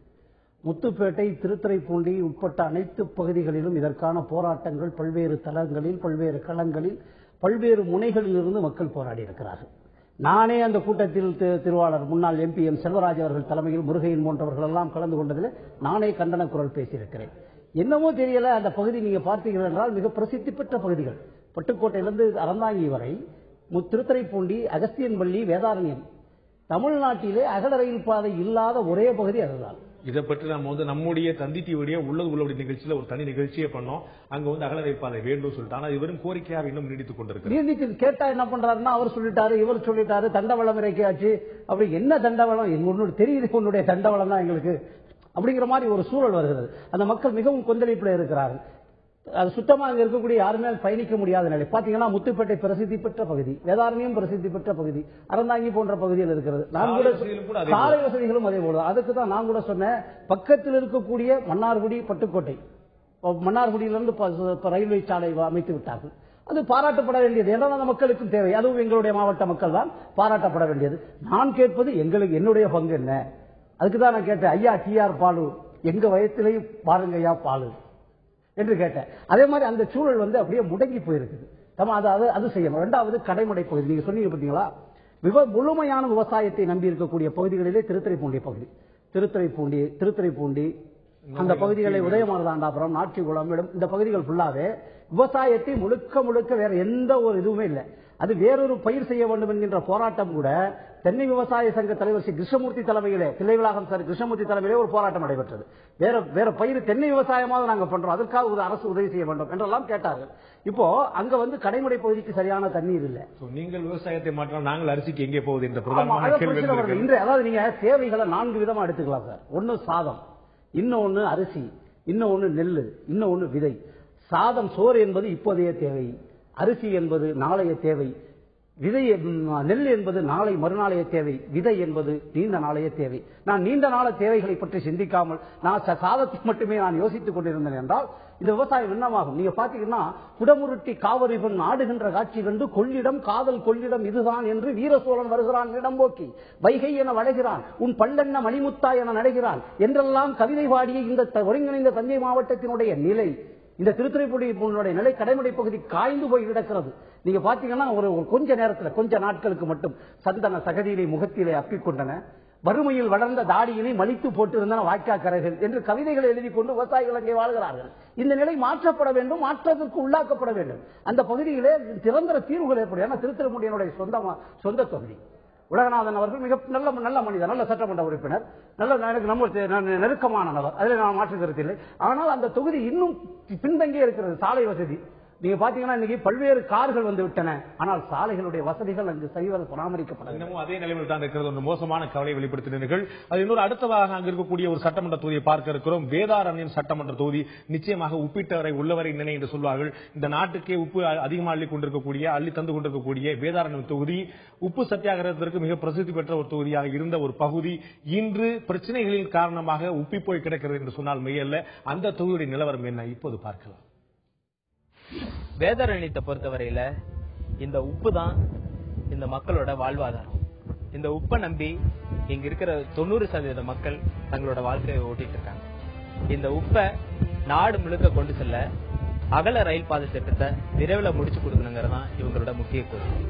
முத்துப்பேட்டை, திருத்துறைப்பூண்டி உட்பட்ட அனைத்து பகுதிகளிலும் இதற்கான போராட்டங்கள் பல்வேறு தளங்களில், பல்வேறு களங்களில், பல்வேறு முனைகளில் இருந்து மக்கள் போராடி இருக்கிறார்கள். நானே அந்த கூட்டத்தில் திருவாளர் முன்னாள் MP M செல்வராஜ் அவர்கள் தலைமையில் முருகையன் போன்றவர்கள் எல்லாம் கலந்து கொண்டதில் நானே கண்டன குரல் பேசியிருக்கிறேன். என்னமோ தெரியல, அந்த பகுதி நீங்க பார்த்தீர்கள் என்றால் மிக பிரசித்தி பெற்ற பகுதிகள். பட்டுக்கோட்டையிலிருந்து அறந்தாங்கி வரை, திருத்துறைப்பூண்டி, அகஸ்தியன்பள்ளி, வேதாரண்யம், தமிழ்நாட்டிலே அகல ரயில் பாதை இல்லாத ஒரே பகுதி அதுதான். இதை பற்றி நம்ம வந்து நம்முடைய தந்தி டிவிடைய உள்ளது உள்ளபடி நிகழ்ச்சியில ஒரு தனி நிகழ்ச்சியை பண்ணோம். அங்க வந்து அகல ரயில் பாதை வேண்டும் சொல்லிட்டு, ஆனா இவரும் கோரிக்கையாக இன்னும் நீடித்துக் கொண்டிருக்கு. நீடித்து கேட்டா என்ன பண்றாருன்னா, அவர் சொல்லிட்டாரு, இவர் சொல்லிட்டாரு, தண்டவளம் இறக்கியாச்சு. அப்படி என்ன தண்டவளம்? உன்னோட தெரியுது, உன்னுடைய தண்டவளம் தான் எங்களுக்கு அப்படிங்கிற மாதிரி ஒரு சூழல் வருகிறது. அந்த மக்கள் மிகவும் கொந்தளிப்புல இருக்கிறார்கள். அது சுத்தமாக அங்க இருக்கக்கூடிய யாருமே பயணிக்க முடியாத நிலை. பாத்தீங்கன்னா முத்துப்பேட்டை பிரசித்தி பெற்ற பகுதி, வேதாரண்யம் பிரசித்தி பெற்ற பகுதி, அறந்தாங்கி போன்ற பகுதியில் இருக்கிறது. நான் கூட சாலை வசதிகளும் அதே போல. அதுக்கு தான் நான் கூட சொன்னேன், பக்கத்தில் இருக்கக்கூடிய மன்னார்குடி, பட்டுக்கோட்டை, மன்னார்குடியிலிருந்து ரயில்வே சாலை அமைத்து விட்டார்கள். அது பாராட்டப்பட வேண்டியது. என்றால் அந்த மக்களுக்கும் தேவை. அதுவும் எங்களுடைய மாவட்ட மக்கள் தான் பாராட்டப்பட வேண்டியது. நான் கேட்பது எங்களுக்கு என்னுடைய பங்கு என்ன? அதுக்குதான் நான் கேட்டேன், ஐயா TR பாலு, எங்க வயத்திலையும் பாருங்க ஐயா பாலு என்று கேட்டேன். அதே மாதிரி அந்த சூழல் வந்து அப்படியே முடங்கி போயிருக்குது. அது செய்யணும். இரண்டாவது கடைமடை பகுதி, நீங்க சொன்னீங்க பார்த்தீங்களா, முழுமையான விவசாயத்தை நம்பி இருக்கக்கூடிய பகுதிகளிலே திருத்துறைப்பூண்டி பகுதி, திருத்துறைப்பூண்டி அந்த பகுதிகளை உதயமானதாண்டாபுரம், நாச்சிகுளம், இந்த பகுதிகள் ஃபுல்லாவே விவசாயத்தை முழுக்க வேற எந்த ஒரு இதுவுமே இல்லை. அது வேறொரு பயிர் செய்ய வேண்டும் என்கின்ற போராட்டம் கூட தென்னை விவசாய சங்க தலைவர் ஸ்ரீ கிருஷ்ணமூர்த்தி தலைமையிலே, தில்லைவிளாகம் சார் கிருஷ்ணமூர்த்தி தலைமையிலே ஒரு போராட்டம் நடைபெற்றது. வேற பயிர் தென்னை விவசாயமாக நாங்கள் பண்றோம், அதற்காக ஒரு அரசு உதவி செய்ய வேண்டும் என்றெல்லாம் கேட்டார்கள். இப்போ அங்க வந்து கடைமடை பகுதிக்கு சரியான தண்ணீர் இல்லை. நீங்கள் விவசாயத்தை மாற்றம், நாங்கள் அரிசிக்கு எங்கே போகுது என்ற பிரதானமான கேள்வி. அதாவது நீங்க தேவைகளை 4 விதமா எடுத்துக்கலாம் சார். ஒன்னு சாதம், இன்னொன்னு அரிசி, இன்னொன்னு நெல்லு, இன்னொன்னு விதை. சாதம், சோறு என்பது இப்போதைய தேவை, அரிசி என்பது நாளைய தேவை, விதை நெல் என்பது நாளை மறுநாளைய தேவை, விதை என்பது நீண்ட நாளைய தேவை. நான் நீண்ட நாள தேவைகளை பற்றி சிந்திக்காமல் நான் சாதத்தை மட்டுமே நான் யோசித்துக் கொண்டிருந்தேன் என்றால் இந்த விவசாயம் என்னமாகும்? நீங்க பாத்தீங்கன்னா, குடமுருட்டி காவிரி பெண் ஆடுகின்ற காட்சி கண்டு கொள்ளிடம் காதல் கொள்ளிடம் இதுதான் என்று வீரசோழன் வருகிறான் இடம்போக்கி, வைகை என வளைகிறான், உன் பல்லென்ன மணிமுத்தா என நடைகிறான் என்றெல்லாம் கவிதை பாடிய இந்த ஒருங்கிணைந்த தஞ்சை மாவட்டத்தினுடைய நிலை, இந்த திருத்துறைப்பூண்டியினுடைய நிலை கடைமடை பகுதி காய்ந்து போய் கிடக்கிறது. நீங்க பாத்தீங்கன்னா ஒரு கொஞ்ச நேரத்தில், கொஞ்ச நாட்களுக்கு மட்டும் சந்தன சகதியிலே முகத்திலே அப்பிக்கொண்டன, வறுமையில் வளர்ந்த தாடியினை மலித்து போட்டிருந்தன வாய்க்காக்கரைகள் என்று கவிதைகளை எழுதி கொண்டு விவசாயிகள் அங்கே வாழ்கிறார்கள். இந்த நிலை மாற்றப்பட வேண்டும், மாற்றத்திற்கு உள்ளாக்கப்பட வேண்டும். அந்த பகுதியிலே நிரந்தர தீர்வுகள் ஏற்படும். ஏன்னா திருத்துறைப்பூண்டியினுடைய சொந்த தொகுதி. உலகநாதன் அவர்கள் மிக நல்ல மனிதர், நல்ல சட்டமன்ற உறுப்பினர், எனக்கு நம்ம நெருக்கமான நபர், அதில் நான் மாற்று கருத்து இல்லை. ஆனால் அந்த தொகுதி இன்னும் பின்தங்கியே இருக்கிறது. சாலை வசதி நீங்க பாத்தீங்கன்னா இன்னைக்கு பல்வேறு கார்கள் வந்து விட்டன, ஆனால் சாலைகளுடைய வசதிகள் அங்கு சரிவர பராமரிக்கப்படவில்லை. அதே நிலையில் தான் இருக்கிறது. ஒரு மோசமான கவலை வெளிப்படுத்தினீர்கள். அது இன்னொரு அடுத்ததாக அங்கு இருக்கக்கூடிய ஒரு சட்டமன்ற தொகுதியை பார்க்க இருக்கிறோம். வேதாரண்யம் சட்டமன்ற தொகுதி நிச்சயமாக உப்பிட்டவரை உள்ளவரை நினை என்று சொல்வார்கள். இந்த நாட்டுக்கே உப்பு அதிகமாக அள்ளி தந்து கொண்டிருக்கக்கூடிய வேதாரண்யம் தொகுதி உப்பு சத்தியாகிரகத்திற்கு மிக பிரசித்தி பெற்ற ஒரு தொகுதியாக இருந்த ஒரு பகுதி இன்று பிரச்சனைகளின் காரணமாக உப்பி போய் கிடக்கிறது என்று சொன்னால் மெய்யல்ல. அந்த தொகுதியுடைய நிலவரம் என்ன இப்போது பார்க்கலாம். வேதாரண்யத்தை பொறுத்தவரையில இந்த உப்பு தான் இந்த மக்களோட வாழ்வாதாரம். இந்த உப்பை நம்பி இங்க இருக்கிற 90% மக்கள் தங்களோட வாழ்க்கையை ஓட்டிட்டு இருக்காங்க. இந்த உப்பை நாடு முழுக்க கொண்டு செல்ல அகல ரயில் பாதை திட்டத்தை விரைவில் முடிச்சு கொடுக்கணுங்கிறதா இவங்களோட முக்கிய கோரிக்கை.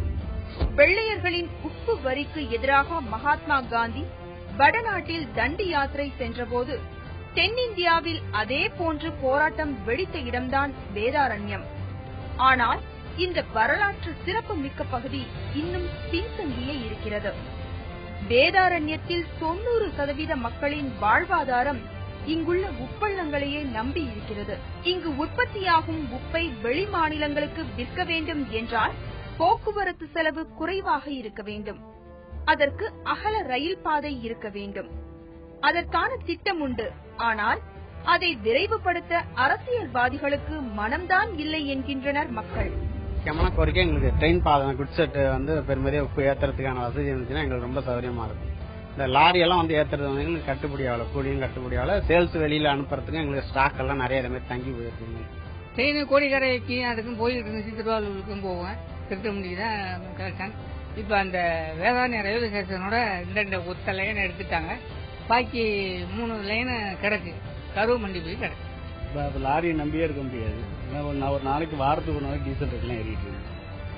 வெள்ளையர்களின் உப்பு வரிக்கு எதிராக மகாத்மா காந்தி வடநாட்டில் தண்டி யாத்திரை சென்றபோது தென்னிந்தியாவில் அதே போன்று போராட்டம் வெடித்த இடம்தான் வேதாரண்யம். ஆனால் இந்த வரலாற்று சிறப்பு மிக்க பகுதி இன்னும் பின்தங்கியே இருக்கிறது. வேதாரண்யத்தில் 90% மக்களின் வாழ்வாதாரம் இங்குள்ள உப்பள்ளங்களையே நம்பி இருக்கிறது. இங்கு உற்பத்தியாகும் உப்பை வெளி மாநிலங்களுக்கு விற்க வேண்டும் என்றால் போக்குவரத்து செலவு குறைவாக இருக்க வேண்டும். அதற்கு அகல ரயில் பாதை இருக்க வேண்டும். அதற்கான திட்டம் உண்டு. ஆனால் அதை விரைவுபடுத்த அரசியல்வாதிகளுக்கு மனம்தான் இல்லை என்கின்றனர் மக்கள். முக்கியமான கோரிக்கை எங்களுக்கு ட்ரெயின் பாதை குட் செட் பெருமதியாக உப்பு ஏற்றுறதுக்கான வசதி இருந்துச்சுன்னா எங்களுக்கு ரொம்ப சௌகரியமா இருக்கும். இந்த லாரி எல்லாம் வந்து ஏற்றுறது வந்து எங்களுக்கு கட்டுப்படி ஆகல, கூலியும் கட்டுப்படி ஆகல. சேல்ஸ் வெளியில அனுப்புறதுக்கு எங்களுக்கு ஸ்டாக் எல்லாம் நிறைய இடமே தங்கி போயிருக்கு. ட்ரெயின் கோடிக்கரைக்கு அதுக்கும் போயிட்டு இருந்துச்சு, திருவாரூருக்கும் போவேன். திருத்தமுடி தான் கரெக்டான. இப்ப அந்த வேதாரண்ய ரயில்வே ஸ்டேஷனோட இந்த ஒத்த லைன் எடுத்துட்டாங்க. பாக்கி 3 லைன் கிடக்கு. கருவு மண்டி போய் கிடக்கு. லாரியை நம்பியே இருக்க முடியாது. ஒரு நாளைக்கு வாரத்துக்கு ஒரு நாளைக்கு டீசல் ரேட்லாம் ஏறிட்டு இருக்கு.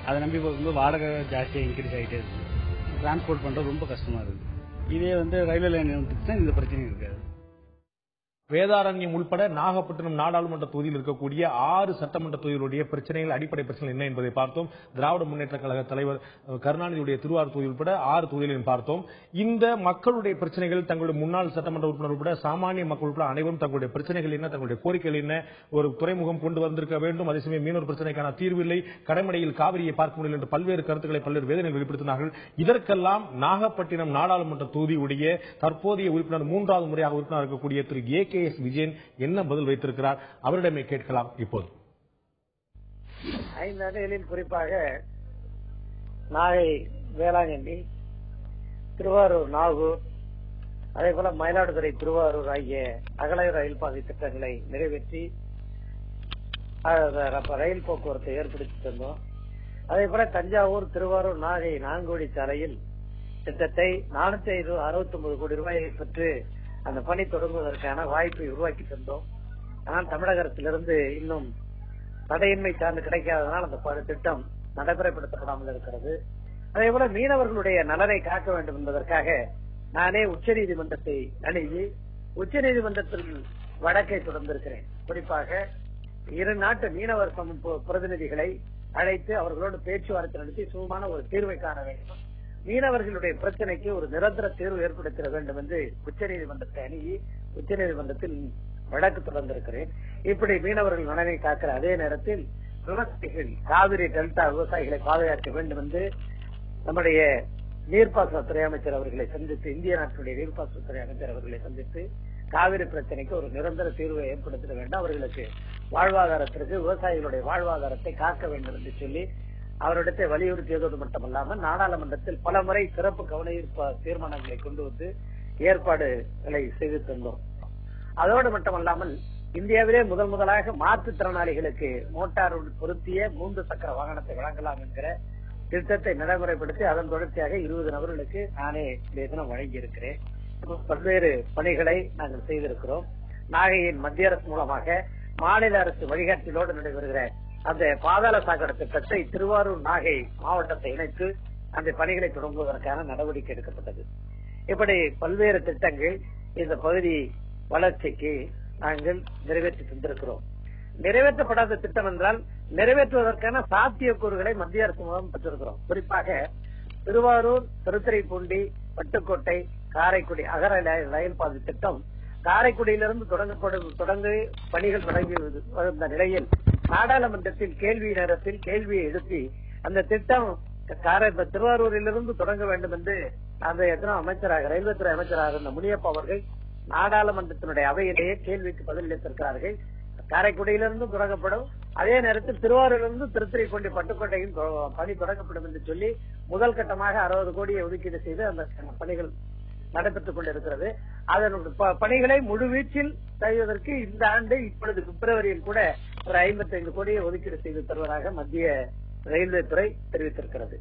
அதை நம்பி போகும்போது வாடகை ஜாஸ்தியாக இன்க்ரீஸ் ஆகிட்டே இருக்கு. டிரான்ஸ்போர்ட் பண்றது ரொம்ப கஷ்டமா இருக்கு. இதே வந்து ரயில்வே லைன் வந்துச்சுன்னா இந்த பிரச்சனை இருக்காது. வேதாரண்யம் உள்பட நாகப்பட்டினம் நாடாளுமன்ற தொகுதியில் இருக்கக்கூடிய 6 சட்டமன்ற தொகுதிகளுடைய பிரச்சனைகள், அடிப்படை பிரச்சனைகள் என்ன என்பதை பார்த்தோம். திராவிட முன்னேற்ற கழக தலைவர் கருணாநிதியுடைய திருவாரூர் தொகுதி உட்பட 6 தொகுதிகளையும் பார்த்தோம். இந்த மக்களுடைய பிரச்சனைகள், தங்களுடைய முன்னாள் சட்டமன்ற உறுப்பினர் உட்பட சாமானிய மக்கள் உட்பட அனைவரும் தங்களுடைய பிரச்சனைகள் என்ன, தங்களுடைய கோரிக்கைகள் என்ன, ஒரு துறைமுகம் கொண்டு வந்திருக்க வேண்டும், அதே சமயம் மீனவர் பிரச்சனைக்கான தீர்வு இல்லை, கடைமடையில் காவிரியை பார்க்க முடியல என்று பல்வேறு கருத்துக்களை பல்வேறு வேதனைகள் வெளிப்படுத்தினார்கள். இதற்கெல்லாம் நாகப்பட்டினம் நாடாளுமன்ற தொகுதியுடைய தற்போதைய உறுப்பினர் 3வது முறையாக உறுப்பினர் இருக்கக்கூடிய திரு ஏ.கே.எஸ். விஜயன் என்ன பதில் வைத்திருக்கிறார், அவரிடமே கேட்கலாம். இப்போது 5 ஆண்டுகளில் குறிப்பாக நாகை வேளாங்கண்ணி, திருவாரூர் நாகூர், அதே போல மயிலாடுதுறை திருவாரூர் ஆகிய அகல ரயில் பாதை திட்டங்களை நிறைவேற்றி ரயில் போக்குவரத்தை ஏற்படுத்தி தந்தோம். அதே போல தஞ்சாவூர் திருவாரூர் நாகை 4 வழி சாலையில் திட்டத்தை 469 கோடி ரூபாயை பெற்று அந்த பணி தொடங்குவதற்கான வாய்ப்பை உருவாக்கி தந்தோம். ஆனால் தமிழக அரசிலிருந்து இன்னும் தடையின்மை சார்ந்து கிடைக்காததனால் அந்த திட்டம் நடைமுறைப்படுத்தப்படாமல் இருக்கிறது. அதே போல மீனவர்களுடைய நலனை காக்க வேண்டும் என்பதற்காக நானே உச்சநீதிமன்றத்தை அணுகி உச்சநீதிமன்றத்தில் வழக்கை தொடர்ந்திருக்கிறேன். குறிப்பாக 2 நாட்டு மீனவர் பிரதிநிதிகளை அழைத்து அவர்களோடு பேச்சுவார்த்தை நடத்தி சுமமான ஒரு தீர்வை காண வேண்டும், மீனவர்களுடைய பிரச்சனைக்கு ஒரு நிரந்தர தீர்வு ஏற்படுத்த வேண்டும் என்று உச்சநீதிமன்றத்தை அணுகி உச்சநீதிமன்றத்தில் வழக்கு தொடர்ந்திருக்கிறேன். இப்படி மீனவர்கள் நலனை காக்கிற அதே நேரத்தில் விவசாயிகள், காவிரி டெல்டா விவசாயிகளை பாதுகாக்க வேண்டும் என்று நம்முடைய நீர்ப்பாசனத்துறை அமைச்சர் அவர்களை சந்தித்து, இந்திய நாட்டுடைய நீர்ப்பாசனத்துறை அமைச்சர் அவர்களை சந்தித்து காவிரி பிரச்சனைக்கு ஒரு நிரந்தர தீர்வை ஏற்படுத்த வேண்டும், அவர்களுக்கு வாழ்வாதாரத்திற்கு, விவசாயிகளுடைய வாழ்வாதாரத்தை காக்க வேண்டும் என்று சொல்லி அவரிடத்தை வலியுறுத்தியதோடு மட்டுமல்லாமல் நாடாளுமன்றத்தில் பல முறை சிறப்பு கவன ஈர்ப்பு தீர்மானங்களை கொண்டு வந்து ஏற்பாடுகளை செய்து தந்தோம். அதோடு மட்டுமல்லாமல் இந்தியாவிலே முதலாக மாற்றுத்திறனாளிகளுக்கு மோட்டார் பொருத்திய 3 சக்கர வாகனத்தை வழங்கலாம் என்கிற திட்டத்தை நடைமுறைப்படுத்தி அதன் தொடர்ச்சியாக 20 நபர்களுக்கு நானே தினம் வழங்கி இருக்கிறேன். பல்வேறு பணிகளை நாங்கள் செய்திருக்கிறோம். நாகையின் மத்திய அரசு மூலமாக மாநில அரசு வழிகாட்டிலோடு நடைபெறுகிற அந்த பாதாள சாக்கடை திட்டத்தை திருவாரூர் நாகை மாவட்டத்தை இணைத்து அந்த பணிகளை தொடங்குவதற்கான நடவடிக்கை எடுக்கப்பட்டது. இப்படி பல்வேறு திட்டங்கள் இந்த பகுதி வளர்ச்சிக்கு நாங்கள் நிறைவேற்றி தந்திருக்கிறோம். நிறைவேற்றப்படாத திட்டம் என்றால் நிறைவேற்றுவதற்கான சாத்தியக்கூறுகளை மத்திய அரசு மூலம் பெற்றிருக்கிறோம். குறிப்பாக திருவாரூர், திருத்துறைப்பூண்டி, பட்டுக்கோட்டை, காரைக்குடி அகர ரயில் பாதை திட்டம் காரைக்குடியிலிருந்து தொடங்கி பணிகள் தொடங்கி வந்த நிலையில் நாடாளுமன்றத்தில் கேள்வி நேரத்தில் கேள்வியை எழுப்பி அந்த திட்டம் திருவாரூரிலிருந்து தொடங்க வேண்டும் என்று அந்த அமைச்சராக, ரயில்வே துறை அமைச்சராக இருந்த முனியப்பா அவர்கள் நாடாளுமன்றத்தினுடைய அவையிலேயே கேள்விக்கு பதிலளித்திருக்கிறார்கள். காரைக்குடியிலிருந்து தொடங்கப்படும், அதே நேரத்தில் திருவாரூரிலிருந்து திருத்துறைப்பூண்டி, பட்டுக்கோட்டையும் பணி தொடங்கப்படும் என்று சொல்லி முதல் கட்டமாக 60 கோடியை ஒதுக்கீடு செய்து அந்த பணிகள் நடைபெற்றுக் கொண்டிருக்கிறது. அதன் பணிகளை முழுவீச்சில் செய்வதற்கு இந்த ஆண்டு இப்பொழுது பிப்ரவரியில் கூட ஒரு 55 கோடியை 1 கோடியை ஒதுக்கீடு செய்து தருவதாக மத்திய ரயில்வே துறை தெரிவித்திருக்கிறது.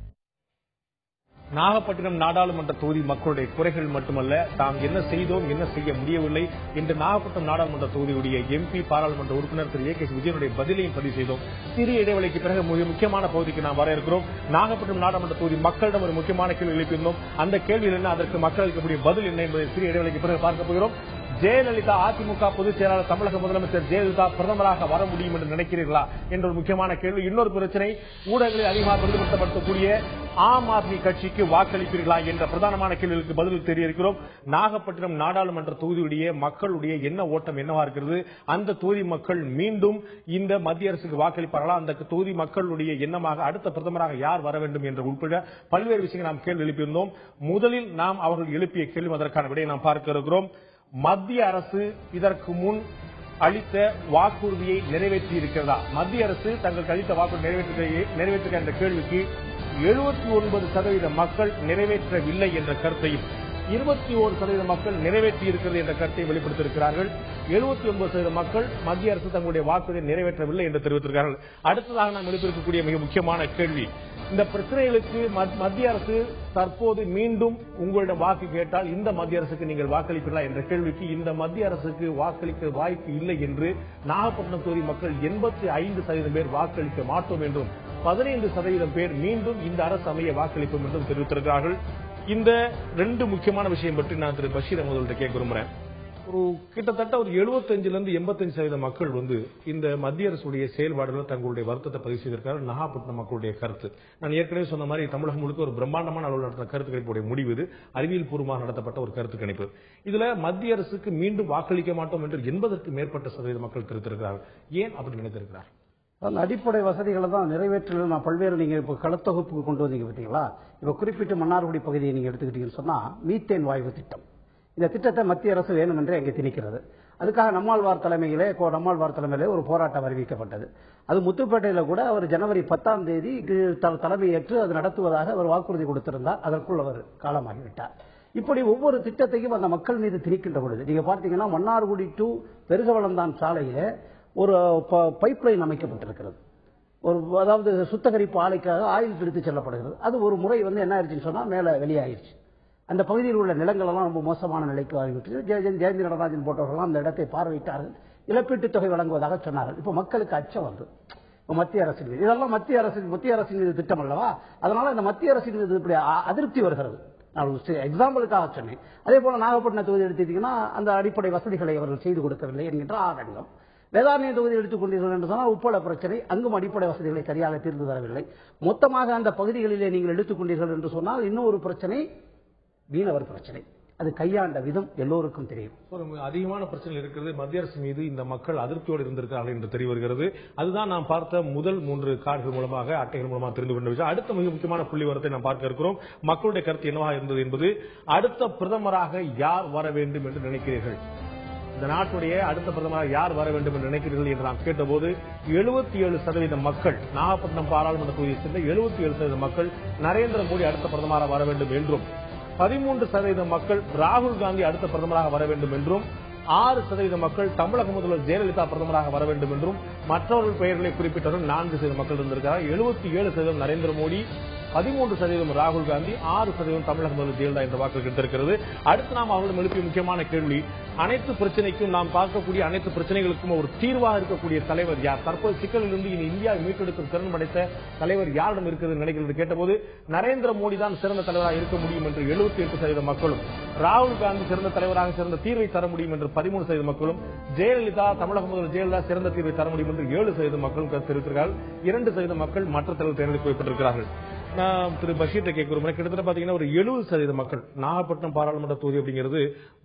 நாகப்பட்டினம் நாடாளுமன்ற தொகுதி மக்களுடைய குறைகள் மட்டுமல்ல, தாம் என்ன செய்தோம், என்ன செய்ய முடியவில்லை என்று நாகப்பட்டினம் நாடாளுமன்ற தொகுதியுடைய எம்பி பாராளுமன்ற உறுப்பினர் திரு ஏ.கே. விஜயனுடைய பதிலையும் பதிவு செய்தோம். சிறிய இடைவெளிக்கு பிறகு மிக முக்கியமான பகுதிக்கு நாம் வர இருக்கிறோம். நாகப்பட்டினம் நாடாளுமன்ற தொகுதி மக்களிடம் ஒரு முக்கியமான கேள்வி எழுப்பியிருந்தோம். அந்த கேள்வியில் என்ன, அதற்கு மக்கள் அளிக்கக்கூடிய பதில் என்ன என்பதை சிறிய இடைவெளிக்கு பிறகு பார்க்க போகிறோம். ஜெயலலிதா அதிமுக பொதுச் செயலாளர் தமிழக முதலமைச்சர் ஜெயலலிதா பிரதமராக வர முடியும் என்று நினைக்கிறீர்களா என்ற ஒரு முக்கியமான கேள்வி. இன்னொரு பிரச்சனை, ஊடகங்களில் அதிகமாக பிரதிபலிக்கப்படக்கூடிய ஆம் ஆத்மி கட்சிக்கு வாக்களிப்பீர்களா என்ற பிரதானமான கேள்விகளுக்கு பதில் தெரிவிக்கிறோம். நாகப்பட்டினம் நாடாளுமன்ற தொகுதியுடைய மக்களுடைய என்ன ஓட்டம் என்னவா இருக்கிறது, அந்த தொகுதி மக்கள் மீண்டும் இந்த மத்திய அரசுக்கு வாக்களிப்பார்களா, அந்த தொகுதி மக்களுடைய எண்ணமாக அடுத்த பிரதமராக யார் வர வேண்டும் என்ற உட்பட பல்வேறு விஷயங்கள் நாம் கேள்வி எழுப்பியிருந்தோம். முதலில் நாம் அவர்கள் எழுப்பிய கேள்வி, அதற்கான விடையை நாம் பார்க்க இருக்கிறோம். மத்திய அரசு இதற்கு முன் அளித்த வாக்குறுதியை நிறைவேற்றி இருக்கிறதா, மத்திய அரசு தங்களுக்கு அளித்த வாக்குறுதி நிறைவேற்றுகிற என்ற கேள்விக்கு 79% மக்கள் நிறைவேற்றவில்லை என்ற கருத்தையும், 21% மக்கள் நிறைவேற்றி இருக்கிறது என்ற கருத்தை வெளிப்படுத்தியிருக்கிறார்கள். 79% மக்கள் மத்திய அரசு தங்களுடைய வாக்குறுதியை நிறைவேற்றவில்லை என்று தெரிவித்திருக்கிறார்கள். அடுத்ததாக நாம் எழுப்பியிருக்கக்கூடிய மிக முக்கியமான கேள்வி, இந்த பிரச்சனைகளுக்கு மத்திய அரசு தற்போது மீண்டும் உங்களிடம் வாக்கு கேட்டால் இந்த மத்திய அரசுக்கு நீங்கள் வாக்களிப்பீர்களா என்ற கேள்விக்கு, இந்த மத்திய அரசுக்கு வாக்களிக்க வாய்ப்பு இல்லை என்று நாகப்பட்டினம் தொகுதி மக்கள் 85% பேர் வாக்களிக்க மாட்டோம் என்றும் 15% பேர் மீண்டும் இந்த அரசு அமைய வாக்களிப்போம் என்றும் தெரிவித்திருக்கிறார்கள். இந்த 2 முக்கியமான விஷயம் பற்றி நான் திரு பஷீர் அகமது கேட்க விரும்புகிறேன். ஒரு கிட்டத்தட்ட ஒரு 75% 85% மக்கள் இந்த மத்திய அரசுடைய செயல்பாடுகள் தங்களுடைய வருத்தத்தை பதிவு செய்திருக்கிறார்கள். நாகப்பட்டினம் மக்களுடைய கருத்து, நான் ஏற்கனவே சொன்ன மாதிரி தமிழகம் முழுக்க ஒரு பிரம்மாண்டமான அளவில் நடந்த கருத்து கணிப்புடைய முடிவு இது. அறிவியல் பூர்வமாக நடத்தப்பட்ட ஒரு கருத்து கணிப்பு. இதுல மத்திய அரசுக்கு மீண்டும் வாக்களிக்க மாட்டோம் என்று 80க்கும் மேற்பட்ட சதவீத மக்கள் தெரிவித்திருக்கிறார்கள். ஏன் அப்படி நினைத்திருக்கிறார்? அந்த அடிப்படை வசதிகளை தான் நிறைவேற்றல. நான் பல்வேறு, நீங்க இப்ப களத்தொகுப்புக்கு கொண்டு வந்தீங்க பார்த்தீங்களா, இப்ப குறிப்பிட்ட மன்னார்குடி பகுதியை நீங்க எடுத்துக்கிட்டீங்கன்னு சொன்னா மீத்தேன் வாயு திட்டம், இந்த திட்டத்தை மத்திய அரசு வேணும் என்றே அங்கே திணிக்கிறது. அதுக்காக நம்மாழ்வார் தலைமையிலே ஒரு போராட்டம் அறிவிக்கப்பட்டது. அது முத்துப்பேட்டையில கூட அவர் ஜனவரி 10ஆம் தேதி தலைமையேற்று அது நடத்துவதாக அவர் வாக்குறுதி கொடுத்திருந்தார். அதற்குள் அவர் காலமாகிவிட்டார். இப்படி ஒவ்வொரு திட்டத்தையும் அந்த மக்கள் மீது திணிக்கின்ற பொழுது நீங்க பார்த்தீங்கன்னா மன்னார்குடி டு பெருகவளம்தான் சாலையில ஒரு பைப் லைன் அமைக்கப்பட்டிருக்கிறது. அதாவது சுத்தகரிப்பு ஆலைக்காக ஆயில் பிடித்து செல்லப்படுகிறது. அது ஒரு முறை என்ன ஆயிடுச்சுன்னு சொன்னா மேல வெளியாயிருச்சு. அந்த பகுதியில் உள்ள நிலங்கள் எல்லாம் ரொம்ப மோசமான நிலைக்கு ஆகிவிட்டது. ஜெயந்தி நடராஜன் போன்றவர்கள் அந்த இடத்தை பார்வையிட்டார்கள். இழப்பீட்டுத் தொகை வழங்குவதாக சொன்னார்கள். இப்ப மக்களுக்கு அச்சம் வந்து மத்திய அரசின் மீது, இதெல்லாம் மத்திய அரசின் மீது திட்டம் அல்லவா, அதனால இந்த மத்திய அரசின் மீது இப்படி அதிருப்தி வருகிறது. நான் எக்ஸாம்பிளுக்காக சொன்னேன். அதே போல நாகப்பட்டினம் தொகுதி எடுத்துட்டீங்கன்னா அந்த அடிப்படை வசதிகளை அவர்கள் செய்து கொடுக்கவில்லை என்கின்ற ஆதங்கம். வேதாரண்ய தொகுதி எடுத்துக்கொண்டீர்கள் என்று சொன்னால் உப்பள பிரச்சனை, அங்கும் அடிப்படை வசதிகளை சரியாக தீர்ந்து தரவில்லை. மொத்தமாக அந்த பகுதிகளிலே நீங்கள் எடுத்துக்கொண்டீர்கள் என்று சொன்னால் இன்னொரு பிரச்சனை மீனவர் பிரச்சனை. அது கையாண்ட விதம் எல்லோருக்கும் தெரியும். அதிகமான பிரச்சனை இருக்கிறது. மத்திய அரசு மீது இந்த மக்கள் அதிருப்தியோடு இருந்திருக்கிறார்கள் என்று தெரிய வருகிறது. அதுதான் நாம் பார்த்த முதல் 3 கார்டுகள் மூலமாக, அட்டைகள் மூலமாக தெரிந்து கொண்ட விஷயம். அடுத்த மிக முக்கியமான புள்ளிவரத்தை நாம் பார்க்க இருக்கிறோம். மக்களுடைய கருத்து என்னவாக இருந்தது என்பது, அடுத்த பிரதமராக யார் வர வேண்டும் என்று நினைக்கிறீர்கள், இந்த நாட்டுடைய அடுத்த பிரதமராக யார் வர வேண்டும் என்று நினைக்கிறீர்கள் என்று நாம் கேட்டபோது 77% மக்கள், நாகப்பட்டினம் பாராளுமன்ற தொகுதியை சேர்ந்த 77% மக்கள் நரேந்திர மோடி அடுத்த பிரதமராக வர வேண்டும் என்றும், 13% மக்கள் ராகுல் காந்தி அடுத்த பிரதமராக வர வேண்டும் என்றும், 6% மக்கள் தமிழக முதல்வர் ஜெயலலிதா பிரதமராக வர வேண்டும் என்றும், மற்றவர்கள் பெயர்களை குறிப்பிட்டவர்கள் 4% மக்கள் இருந்திருக்கிறார். 77% நரேந்திர மோடி, 13% ராகுல் காந்தி, 6% தமிழக முதல்வர் ஜெயலலிதா என்ற வாக்குகள் கிடைத்திருக்கிறது. அடுத்து நாம் அவர்களிடம் எழுப்பிய முக்கியமான கேள்வி, அனைத்து பிரச்சனைக்கும், நாம் பார்க்கக்கூடிய அனைத்து பிரச்சனைகளுக்கும் ஒரு தீர்வாக இருக்கக்கூடிய தலைவர் யார், தற்போது சிக்கலிலிருந்து இந்தியாவை மீட்டெடுக்கும் திறன் படைத்த தலைவர் யாரிடம் இருக்கிறது நினைக்கிறது கேட்டபோது நரேந்திர மோடி தான் சிறந்த தலைவராக இருக்க முடியும் என்று 78% மக்களும், ராகுல் காந்தி சிறந்த தலைவராக சிறந்த தீர்வை தர முடியும் என்று 13% மக்களும், ஜெயலலிதா தமிழக முதல்வர் ஜெயலலிதா சிறந்த தீர்வை தர முடியும் என்று 7% மக்களும் தெரிவித்திருக்கிறார்கள். 2% மக்கள் மற்ற தலைவர் தேர்ந்தெடுக்க வைக்கப்பட்டிருக்கிறார்கள். நான் திரு பஷீர் கேட்கிறோம், கிட்டத்தட்ட பாத்தீங்கன்னா ஒரு 70% மக்கள், நாகப்பட்டினம் பாராளுமன்ற தொகுதி அப்படிங்கிறது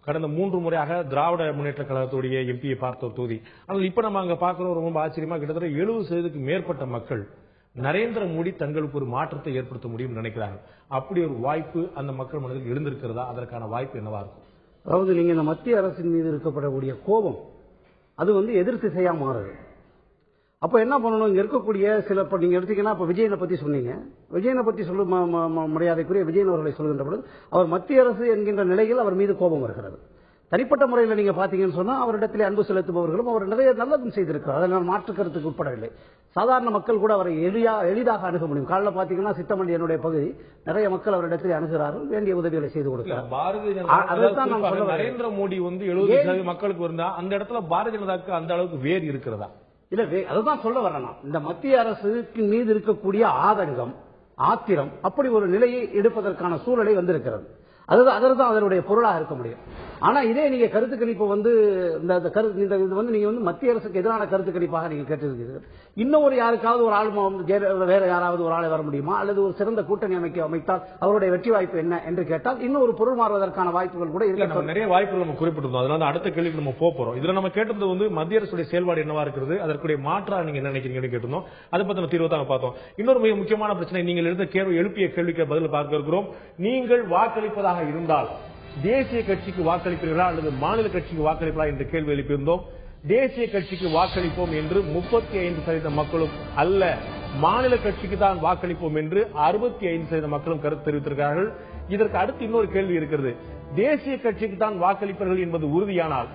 கடந்த 3 முறையாக திராவிட முன்னேற்ற கழகத்துடைய எம்பியை பார்த்த ஒரு தொகுதி. ஆனால் இப்ப நம்ம அங்க பார்க்கிறோம், ரொம்ப ஆச்சரியமா கிட்டத்தட்ட 70%க்கு மேற்பட்ட மக்கள் நரேந்திர மோடி தங்களுக்கு ஒரு மாற்றத்தை ஏற்படுத்த முடியும் நினைக்கிறார்கள். அப்படி ஒரு வாய்ப்பு அந்த மக்கள் மனதில் எழுந்திருக்கிறதா, அதற்கான வாய்ப்பு என்னவா இருக்கும்? அதாவது நீங்க இந்த மத்திய அரசின் மீது இருக்கப்படக்கூடிய கோபம் அது எதிர் திசையா மாறுது. அப்ப என்ன பண்ணணும், இங்க இருக்கக்கூடிய சில, நீங்க எடுத்தீங்கன்னா இப்ப விஜயனை பத்தி சொன்னீங்க, விஜயனை பத்தி மரியாதைக்குரிய விஜயன் அவர்களை சொல்கின்ற பொழுது அவர் மத்திய அரசு என்கின்ற நிலையில் அவர் மீது கோபம் வருகிறது. தனிப்பட்ட முறையில் நீங்க பாத்தீங்கன்னு சொன்னா அவரிடத்திலே அன்பு செலுத்துபவர்களும் அவர் நிறைய நல்லதும் செய்திருக்கிறார். அதில் நான் மாற்று கருத்துக்கு உட்படவில்லை. சாதாரண மக்கள் கூட அவரை எளிதாக அணுக முடியும். காலையில் பாத்தீங்கன்னா சித்தமண்டி என்னுடைய பகுதி நிறைய மக்கள் அவரிடத்தில் அணுகிறார்கள், வேண்டிய உதவிகளை செய்து கொடுக்கிறார். நரேந்திர மோடி 70% மக்களுக்கு இருந்தா அந்த இடத்துல பாரதிய ஜனதாவுக்கு அந்த அளவுக்கு வேர் இருக்கிறதா? இல்ல, அதுதான் சொல்ல வரேன். இந்த மத்திய அரசுக்கு மீது இருக்கக்கூடிய ஆதங்கம், ஆத்திரம், அப்படி ஒரு நிலையை எடுப்பதற்கான சூழலை வந்திருக்கிறது. அதுதான் அதனுடைய பொருளாக இருக்க முடியும். ஆனா இதே நீங்க கருத்து கணிப்பு நீங்க மத்திய அரசுக்கு எதிரான கருத்து கணிப்பாக நீங்க கேட்டிருக்கிறீர்கள். இன்னொரு யாருக்காவது ஒரு ஆள் வேற யாராவது ஒரு ஆளை வர முடியுமா, அல்லது ஒரு சிறந்த கூட்டணி அமைத்தால் அவருடைய வெற்றி வாய்ப்பு என்ன என்று கேட்டால் இன்னும் ஒரு பொருள் மாறுவதற்கான வாய்ப்புகள் கூட இருக்கு. நிறைய வாய்ப்புகள் நம்ம குறிப்பிட்டிருந்தோம். அதனால அடுத்த கேள்விக்கு நம்ம போறோம். இதுல நம்ம கேட்டது மத்திய அரசுடைய செயல்பாடு என்னவா இருக்கிறது, அதற்குடைய மாற்றா நீங்க என்ன நினைக்கிறீங்கன்னு கேட்டிருந்தோம். அதை பத்தி நம்ம தீர்வு தான் பார்த்தோம். இன்னொரு மிக முக்கியமான பிரச்சனை, நீங்கள் எழுப்பிய கேள்விக்கு பதில் பார்க்க இருக்கிறோம். நீங்கள் வாக்களிப்பதாக இருந்தால் தேசிய கட்சிக்கு வாக்களிப்பீர்களா அல்லது மாநில கட்சிக்கு வாக்களிப்பா என்ற கேள்வி எழுப்பியிருந்தோம். தேசிய கட்சிக்கு வாக்களிப்போம் என்று 35% மக்களும் அல்ல, மாநில கட்சிக்கு தான் வாக்களிப்போம் என்று 65% மக்களும் கருத்து தெரிவித்திருக்கிறார்கள். இதற்கு அடுத்து இன்னொரு கேள்வி இருக்கிறது. தேசிய கட்சிக்கு தான் வாக்களிப்பீர்கள் என்பது உறுதியானால்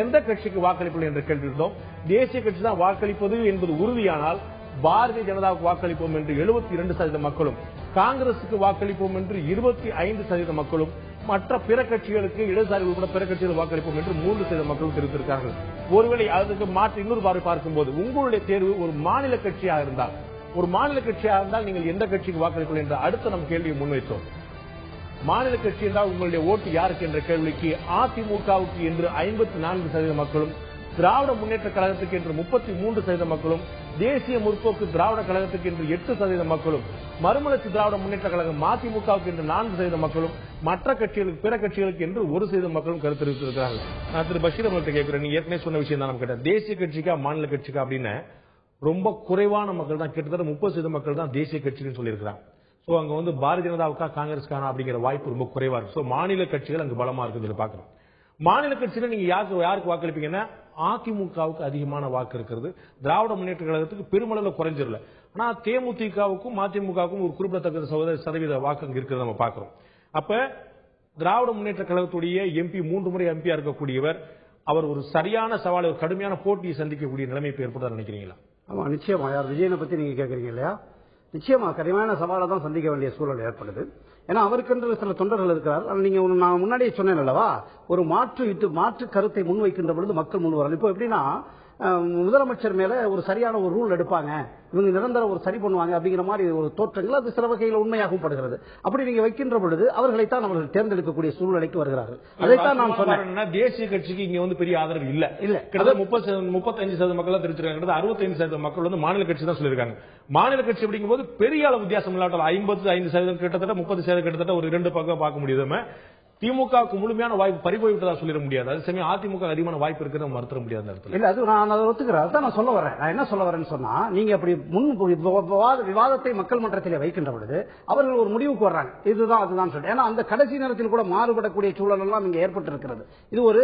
எந்த கட்சிக்கு வாக்களிப்பீர்கள் என்ற கேள்வி இருந்தோம். தேசிய கட்சி தான் வாக்களிப்பது என்பது உறுதியானால் பாரதிய ஜனதாவுக்கு வாக்களிப்போம் என்று 72% மக்களும், காங்கிரசுக்கு வாக்களிப்போம் என்று 25% மக்களும், மற்ற பிற கட்சிகளுக்கு இடதுசாரி உட்பட பிற கட்சிகள் வாக்களிப்போம் என்று 3% மக்களும் தெரிவித்திருக்கிறார்கள். ஒருவேளை அதுக்கு மாற்று இன்னொரு பார்வை பார்க்கும்போது உங்களுடைய தேர்வு ஒரு மாநில கட்சியாக இருந்தால் நீங்கள் எந்த கட்சிக்கு வாக்களிப்பீர்கள் என்ற அடுத்த நம் கேள்வியை முன்வைத்தோம். மாநில கட்சி என்றால் உங்களுடைய ஓட்டு யாருக்கு என்ற கேள்விக்கு அதிமுகவுக்கு என்று 54% மக்களும், திராவிட முன்னேற்ற கழகத்துக்கு என்று 33% மக்களும், தேசிய முற்போக்கு திராவிட கழகத்துக்கு என்று 8% மக்களும், மறுமலர்ச்சி திராவிட முன்னேற்ற கழகம் அதிமுகவுக்கு என்று 4% மக்களும், மற்ற கட்சிகளுக்கு பிற கட்சிகளுக்கு என்று 1% மக்களும் கருத்து தெரிவித்திருக்கிறார்கள். நான் திரு பஷீர் அவர்கிட்ட கேட்கிறேன், நீ ஏற்கனவே சொன்ன விஷயம் தான் கேட்டேன். தேசிய கட்சிக்கா மாநில கட்சிக்கா அப்படின்னு ரொம்ப குறைவான மக்கள் தான், கிட்டத்தட்ட 30% மக்கள் தான் தேசிய கட்சின்னு சொல்லியிருக்கிறாங்க. சோ அங்க பாரதிய ஜனதாவுக்கா காங்கிரஸ்கான அப்படிங்கிற வாய்ப்பு ரொம்ப குறைவா இருக்கு. சோ மாநில கட்சிகள் அங்கு பலமா இருக்குது பாக்குறோம். மாநில கட்சியில நீங்க யாருக்கு வாக்களிப்பீங்கன்னா அதிமுகவுக்கு அதிகமான வாக்கு இருக்கிறது, திராவிட முன்னேற்ற கழகத்துக்கு பெருமளவில் குறைஞ்சிடல. ஆனா தேமுதிகவுக்கும் அதிமுகவுக்கும் ஒரு குறிப்பிடத்தக்க சதவீத வாக்கு அங்க இருக்கிறது நம்ம பாக்குறோம். அப்ப திராவிட முன்னேற்ற கழகத்துடைய எம்பி 3 முறை எம்பியா இருக்கக்கூடியவர், அவர் ஒரு சரியான சவால், ஒரு கடுமையான போட்டியை சந்திக்கக்கூடிய நிலைமை ஏற்படுத்த நினைக்கிறீங்களா? ஆமா, நிச்சயமா. யார் விஜயனை பத்தி நீங்க கேக்குறீங்க இல்லையா? நிச்சயமா கடுமையான சவாலை தான் சந்திக்க வேண்டிய சூழல் ஏற்படுது. ஏன்னா அவருக்கென்று சில தொண்டர்கள் இருக்கிறார். நீங்க நான் முன்னாடியே சொன்னேன் அல்லவா, ஒரு மாற்று கருத்தை முன்வைக்கின்ற பொழுது மக்கள் முன் வரலாம். இப்போ எப்படின்னா முதலமைச்சர் மேல ஒரு சரியான ஒரு ரூல் எடுப்பாங்க, இவங்க நிரந்தரம் ஒரு சரி பண்ணுவாங்க அப்படிங்கிற மாதிரி ஒரு தோற்றங்கள் அது சில வகையில் உண்மையாகவும் படுகிறது. அப்படி நீங்க வைக்கின்ற பொழுது அவர்களைத்தான் அவர்கள் தேர்ந்தெடுக்கக்கூடிய சூழ்நிலைக்கு வருகிறார்கள். அதைத்தான் நான் சொன்னேன். தேசிய கட்சிக்கு இங்க பெரிய ஆதரவு இல்ல. கிட்டத்தட்ட 35% மக்கள் தெரிவிச்சிருக்காங்க, 65% மக்கள் மாநில கட்சி தான் சொல்லியிருக்காங்க. மாநில கட்சி அப்படிங்கும் போது பெரிய அளவு வித்தியாசம் இல்லாட்டால் 55% கிட்டத்தட்ட 30% கிட்டத்தட்ட ஒரு 2 பக்கம் பார்க்க முடியுது. திமுகவுக்கு முழுமையான வாய்ப்பு பறிபோய்விட்டதா சொல்லிட முடியாது. அதே சமயம் அதிமுக அதிகமான வாய்ப்பு இருக்கிறத மறுத்த முடியாத இடத்துல இல்ல. அது நான் அதை ஒத்துக்கிறேன். அதான் நான் சொல்ல வரேன். நான் என்ன சொல்ல வரேன்னு சொன்னா, நீங்க அப்படி விவாதத்தை மக்கள் மன்றத்தில் வைக்கின்ற பொழுது அவர்கள் ஒரு முடிவுக்கு வர்றாங்க, இதுதான் அதுதான் சொல்றேன். ஏன்னா அந்த கடைசி நேரத்தில் கூட மாறுபடக்கூடிய சூழல் எல்லாம் இங்க ஏற்பட்டிருக்கிறது. இது ஒரு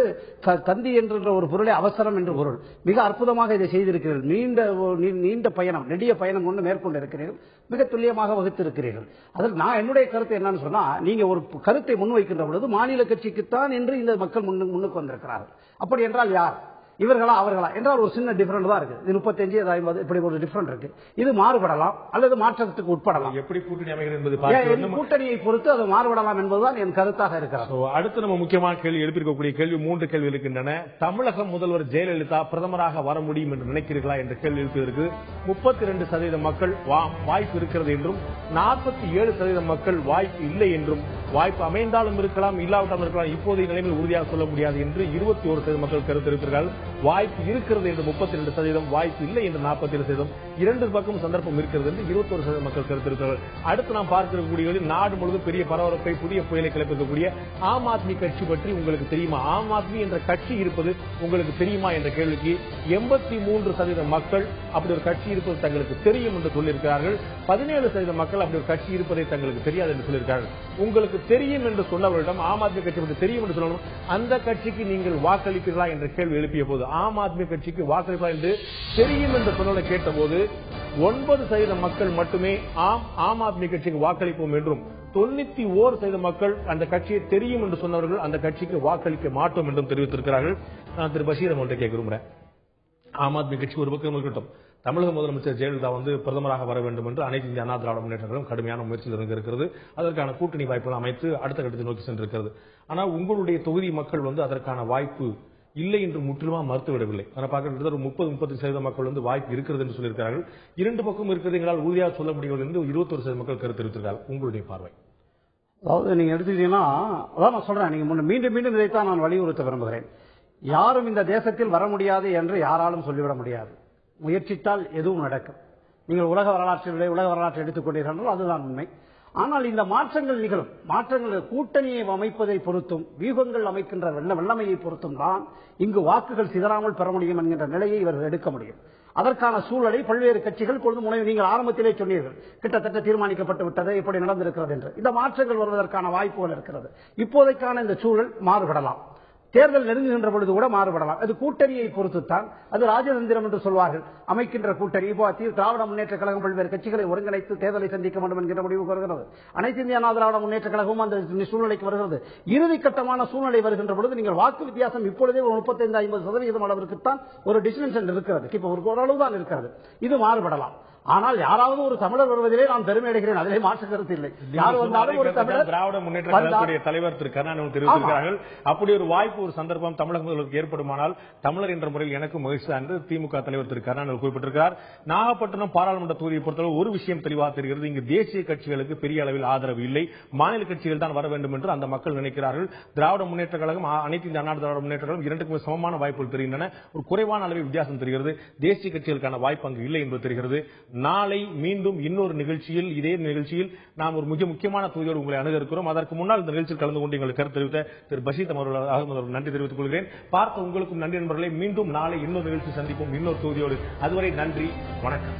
தந்தி என்ற ஒரு பொருளை அவசரம் என்று பொருள். மிக அற்புதமாக இதை செய்திருக்கிறீர்கள். நீண்ட பயணம், நெடிய பயணம் ஒன்று மேற்கொண்டு இருக்கிறீர்கள், மிக துல்லியமாக வகுத்திருக்கிறீர்கள். அதில் நான் என்னுடைய கருத்து என்னன்னு சொன்னா, நீங்க ஒரு கருத்தை முன்வைக்கின்ற பொழுது மாநில கட்சிக்குத்தான் என்று இந்த மக்கள் முன்னுக்கு வந்திருக்கிறார்கள். அப்படி என்றால் யார், இவர்களா அவர்களா என்றால் ஒரு சின்ன டிஃபரண்ட் தான் இருக்கு. இது 35 50 இப்படி ஒரு டிஃபரண்ட் இருக்கு. இது மாறுபடலாம் அல்லது மாற்றத்துக்கு உட்படலாம். எப்படி கூட்டணி அமைகிறது என்பது கூட்டணியை பொறுத்து அது மாறுபடலாம் என்பதுதான் என் கருத்தாக இருக்கிறது. அடுத்து நம்ம முக்கியமான கேள்வி எழுப்பியிருக்கக்கூடிய கேள்வி 3 கேள்வி இருக்கின்றன. தமிழக முதல்வர் ஜெயலலிதா பிரதமராக வர முடியும் என்று நினைக்கிறீர்களா என்ற கேள்வி எழுப்பியதற்கு 32% மக்கள் வாய்ப்பு இருக்கிறது என்றும் 47% மக்கள் வாய்ப்பு இல்லை என்றும், வாய்ப்பு அமைந்தாலும் இருக்கலாம் இல்லாவிட்டாலும் இருக்கலாம், இப்போதைய நிலைமையில் உறுதியாக சொல்ல முடியாது என்று 21% மக்கள் கருத்து தெரிவித்தார்கள். வாய்ப்பு இருக்கிறது என்று 32%, வாய்ப்பு இல்லை என்று 47%, 2 பக்கம் சந்தர்ப்பம் இருக்கிறது என்று 21% மக்கள் கருத்து தெரிவித்தார்கள். அடுத்து நாம் பார்க்கக்கூடிய நாடு முழுவதும் பெரிய பரபரப்பை, புதிய புயலை கிளப்பிருக்கக்கூடிய ஆம் ஆத்மி கட்சி பற்றி உங்களுக்கு தெரியுமா? ஆம் ஆத்மி என்ற கட்சி இருப்பது உங்களுக்கு தெரியுமா என்ற கேள்விக்கு 83% மக்கள் அப்படி ஒரு கட்சி இருப்பது தங்களுக்கு தெரியும் என்று சொல்லியிருக்கிறார்கள். 17% மக்கள் அப்படி ஒரு கட்சி இருப்பதை தங்களுக்கு தெரியாது என்று சொல்லியிருக்கிறார்கள். உங்களுக்கு தெரியும் என்று சொன்னவர்களிடம் ஆம் ஆத்மி கட்சி பற்றி தெரியும் என்று சொல்லணும், அந்த கட்சிக்கு நீங்கள் வாக்களிப்பீர்களா என்ற கேள்வி எழுப்பிய போது ஆம் ஆத்மி கட்சிக்கு வாக்களிப்பா என்று தெரியும் என்று சொன்னதை கேட்டபோது 9% மக்கள் மட்டுமே ஆம் ஆத்மி கட்சிக்கு வாக்களிப்போம் என்றும், 91% மக்கள் அந்த கட்சியை தெரியும் என்று சொன்னவர்கள் அந்த கட்சிக்கு வாக்களிக்க மாட்டோம் என்றும் தெரிவித்திருக்கிறார்கள். நான் திரு பஷீர் அவங்கள்ட்ட கேட்க விரும்புகிறேன். ஆம் ஆத்மி கட்சி ஒரு பக்கம் இருக்கட்டும், தமிழக முதலமைச்சர் ஜெயலலிதா பிரதமராக வர வேண்டும் என்று அனைத்து இந்திய அண்ணா திராவிட முன்னேற்ற கழகம் கடுமையான முயற்சியில் இருக்கிறது. அதற்கான கூட்டணி வாய்ப்புகள் அமைத்து அடுத்த கட்டத்தை நோக்கி சென்றிருக்கிறது. ஆனால் உங்களுடைய தொகுதி மக்கள் அதற்கான வாய்ப்பு இல்லை என்று முற்றிலுமா மறுத்துவிடவில்லை. அதை பார்க்கிற 30-35% மக்கள் வாய்ப்பு இருக்கிறது என்று சொல்லியிருக்கிறார்கள். இரண்டு பக்கம் இருக்கிறது எங்களால் உறுதியாக சொல்ல முடியவில்லை என்று 21% மக்கள் கருத்து தெரிவித்திருக்கிறார்கள். உங்களுடைய பார்வை? அதாவது நீங்க எடுத்துக்கிட்டீங்கன்னா, அதான் நான் சொல்றேன், நீங்க மீண்டும் மீண்டும் இதைத்தான் நான் வலியுறுத்த விரும்புகிறேன். யாரும் இந்த தேசத்தில் வர முடியாது என்று யாராலும் சொல்லிவிட முடியாது. முயற்சித்தால் எதுவும் நடக்கும். நீங்கள் உலக வரலாற்றை எடுத்துக்கொண்டீர்கள், அதுதான் உண்மை. ஆனால் இந்த மாற்றங்கள் நிகழும். மாற்றங்கள் கூட்டணியை அமைப்பதை பொறுத்தும் வியூகங்கள் அமைக்கின்ற வல்லமையை பொறுத்தும் தான் இங்கு வாக்குகள் சிதறாமல் பெற முடியும் என்கின்ற நிலையை இவர்கள் எடுக்க முடியும். அதற்கான சூழலை பல்வேறு கட்சிகள் கொண்டு நீங்கள் ஆரம்பத்திலே சொன்னீர்கள், கிட்டத்தட்ட தீர்மானிக்கப்பட்டு விட்டது, எப்படி நடந்திருக்கிறது என்று. இந்த மாற்றங்கள் வருவதற்கான வாய்ப்புகள் இருக்கிறது. இப்போதைக்கான இந்த சூழல் மாறுபடலாம். தேர்தல் நெருங்குகின்ற பொழுது கூட மாறுபடலாம். அது கூட்டணியை பொறுத்துத்தான். அது ராஜதந்திரம் என்று சொல்வார்கள். அமைக்கின்ற கூட்டணி இப்போ திராவிட முன்னேற்ற கழகம் பல்வேறு கட்சிகளை ஒருங்கிணைத்து தேர்தலை சந்திக்க வேண்டும் என்கிற முடிவுக்கு வருகிறது. அனைத்து இந்திய அண்ணா திராவிட முன்னேற்ற கழகமும் அந்த சூழ்நிலைக்கு வருகிறது. இறுதி கட்டமான சூழ்நிலை வருகின்ற பொழுது நீங்கள் வாக்கு வித்தியாசம் இப்பொழுதே ஒரு 35-50% அளவிற்குத்தான் ஒரு டிஸ்டன்ஸ் இருக்கிறது. இப்போ ஒரு அளவு தான் இருக்கிறது. இது மாறுபடலாம். ஆனால் யாராவது ஒரு தமிழர் வருவதிலே நான் பெருமை அடைகிறேன், அதிலே மாற்று கருத்து இல்லை. யார் வந்தாலும் ஒரு தமிழர். திராவிட முன்னேற்ற கழகத்துடைய தலைவர் திரு கருணாநிதி தெரிவித்திருக்கிறார்கள், அப்படி ஒரு வாய்ப்பு ஒரு சந்தர்ப்பம் தமிழக முதல்வருக்கு ஏற்படுமானால் தமிழர் என்ற முறையில் எனக்கு மகிழ்ச்சி என்று திமுக தலைவர் திரு கருணாநிதி குறிப்பிட்டிருக்கிறார். நாகப்பட்டினம் பாராளுமன்ற தொகுதியை பொறுத்தவரை ஒரு விஷயம் தெளிவாக தெரிகிறது, இங்கு தேசிய கட்சிகளுக்கு பெரிய அளவில் ஆதரவு இல்லை, மாநில கட்சிகள் தான் வர வேண்டும் என்று அந்த மக்கள் நினைக்கிறார்கள். திராவிட முன்னேற்ற கழகம், அனைத்து இந்திய அண்ணா திராவிட முன்னேற்ற கழகம் இரண்டுக்கும் சமமான வாய்ப்புகள் தெரிகின்றன. ஒரு குறைவான அளவில் வித்தியாசம் தெரிகிறது. தேசிய கட்சிகளுக்கான வாய்ப்பு அங்கு இல்லை என்பது தெரிகிறது. நாளை மீண்டும் இன்னொரு நிகழ்ச்சியில், இதே நிகழ்ச்சியில் நாம் ஒரு மிக முக்கியமான தொகுதியோடு உங்களை அணுக இருக்கிறோம். அதற்கு முன்னால் இந்த நிகழ்ச்சியில் கலந்து கொண்டு எங்களுக்கு கருத்து தெரிவித்த திரு பஷீர் அவர்கள் நன்றி தெரிவித்துக் கொள்கிறேன். பார்த்த உங்களுக்கும் நன்றி நண்பர்களே. மீண்டும் நாளை இன்னொரு நிகழ்ச்சி சந்திப்போம் இன்னொரு தொகுதியோடு. அதுவரை நன்றி, வணக்கம்.